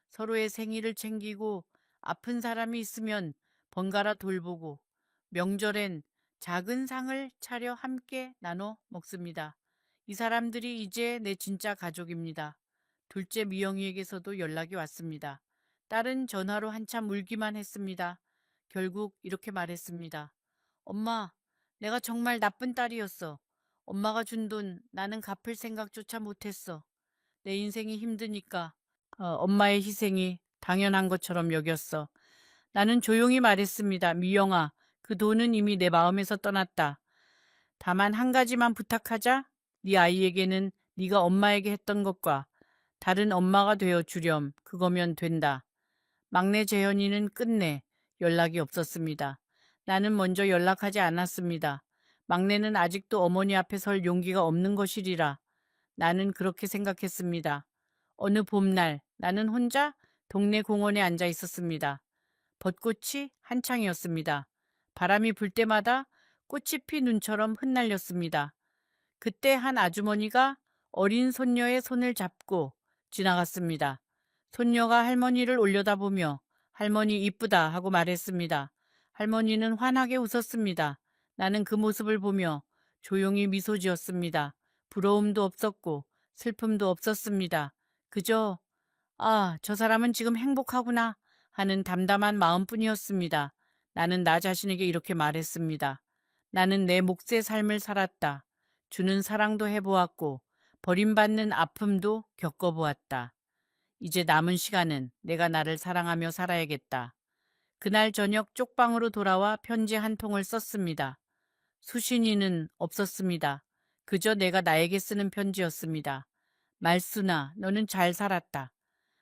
[SPEAKER 1] 서로의 생일을 챙기고 아픈 사람이 있으면 번갈아 돌보고 명절엔 작은 상을 차려 함께 나눠 먹습니다. 이 사람들이 이제 내 진짜 가족입니다. 둘째 미영이에게서도 연락이 왔습니다. 딸은 전화로 한참 울기만 했습니다. 결국 이렇게 말했습니다. 엄마, 내가 정말 나쁜 딸이었어. 엄마가 준 돈 나는 갚을 생각조차 못했어. 내 인생이 힘드니까 엄마의 희생이 당연한 것처럼 여겼어. 나는 조용히 말했습니다. 미영아, 그 돈은 이미 내 마음에서 떠났다. 다만 한 가지만 부탁하자. 네 아이에게는 네가 엄마에게 했던 것과 다른 엄마가 되어 주렴. 그거면 된다. 막내 재현이는 끝내 연락이 없었습니다. 나는 먼저 연락하지 않았습니다. 막내는 아직도 어머니 앞에 설 용기가 없는 것이리라. 나는 그렇게 생각했습니다. 어느 봄날 나는 혼자 동네 공원에 앉아 있었습니다. 벚꽃이 한창이었습니다. 바람이 불 때마다 꽃이 피 눈처럼 흩날렸습니다. 그때 한 아주머니가 어린 손녀의 손을 잡고 지나갔습니다. 손녀가 할머니를 올려다보며 할머니 이쁘다 하고 말했습니다. 할머니는 환하게 웃었습니다. 나는 그 모습을 보며 조용히 미소 지었습니다. 부러움도 없었고 슬픔도 없었습니다. 그저 저 사람은 지금 행복하구나 하는 담담한 마음뿐이었습니다. 나는 나 자신에게 이렇게 말했습니다. 나는 내 몫의 삶을 살았다. 주는 사랑도 해보았고 버림받는 아픔도 겪어보았다. 이제 남은 시간은 내가 나를 사랑하며 살아야겠다. 그날 저녁 쪽방으로 돌아와 편지 한 통을 썼습니다. 수신이는 없었습니다. 그저 내가 나에게 쓰는 편지였습니다. 말순아, 너는 잘 살았다.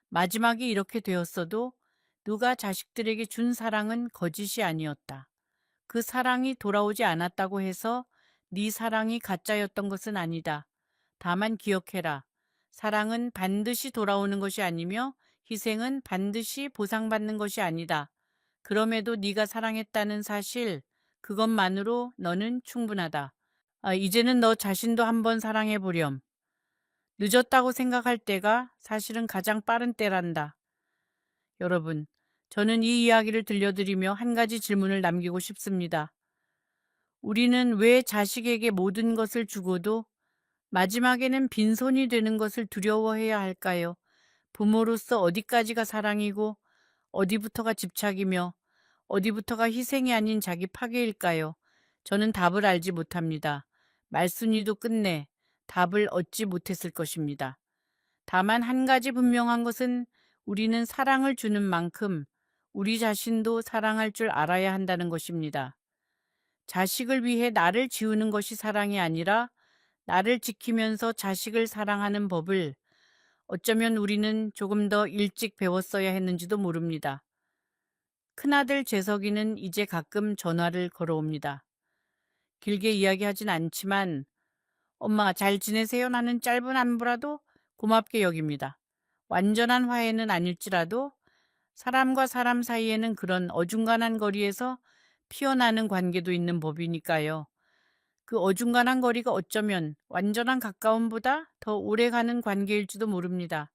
[SPEAKER 1] 마지막이 이렇게 되었어도 누가 자식들에게 준 사랑은 거짓이 아니었다. 그 사랑이 돌아오지 않았다고 해서 네 사랑이 가짜였던 것은 아니다. 다만 기억해라. 사랑은 반드시 돌아오는 것이 아니며 희생은 반드시 보상받는 것이 아니다. 그럼에도 네가 사랑했다는 사실, 그것만으로 너는 충분하다. 이제는 너 자신도 한번 사랑해 보렴. 늦었다고 생각할 때가 사실은 가장 빠른 때란다. 여러분, 저는 이 이야기를 들려드리며 한 가지 질문을 남기고 싶습니다. 우리는 왜 자식에게 모든 것을 주고도 마지막에는 빈손이 되는 것을 두려워해야 할까요? 부모로서 어디까지가 사랑이고 어디부터가 집착이며 어디부터가 희생이 아닌 자기 파괴일까요? 저는 답을 알지 못합니다. 말순이도 끝내 답을 얻지 못했을 것입니다. 다만 한 가지 분명한 것은 우리는 사랑을 주는 만큼 우리 자신도 사랑할 줄 알아야 한다는 것입니다. 자식을 위해 나를 지우는 것이 사랑이 아니라 나를 지키면서 자식을 사랑하는 법을 어쩌면 우리는 조금 더 일찍 배웠어야 했는지도 모릅니다. 큰아들 재석이는 이제 가끔 전화를 걸어옵니다. 길게 이야기하진 않지만 엄마 잘 지내세요? 나는 짧은 안부라도 고맙게 여깁니다. 완전한 화해는 아닐지라도 사람과 사람 사이에는 그런 어중간한 거리에서 피어나는 관계도 있는 법이니까요. 그 어중간한 거리가 어쩌면 완전한 가까움보다 더 오래가는 관계일지도 모릅니다.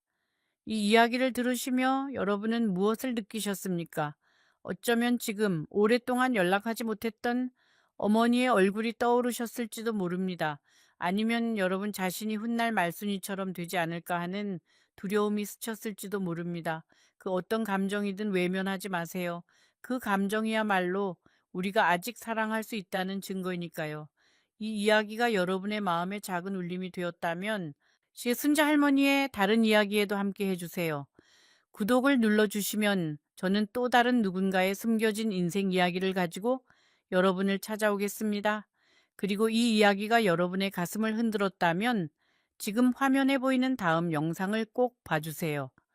[SPEAKER 1] 이 이야기를 들으시며 여러분은 무엇을 느끼셨습니까? 어쩌면 지금 오랫동안 연락하지 못했던 어머니의 얼굴이 떠오르셨을지도 모릅니다. 아니면 여러분 자신이 훗날 말순이처럼 되지 않을까 하는 두려움이 스쳤을지도 모릅니다. 그 어떤 감정이든 외면하지 마세요. 그 감정이야말로 우리가 아직 사랑할 수 있다는 증거이니까요. 이 이야기가 여러분의 마음에 작은 울림이 되었다면 순자 할머니의 다른 이야기에도 함께 해주세요. 구독을 눌러주시면 저는 또 다른 누군가의 숨겨진 인생 이야기를 가지고 여러분을 찾아오겠습니다. 그리고 이 이야기가 여러분의 가슴을 흔들었다면 지금 화면에 보이는 다음 영상을 꼭 봐주세요.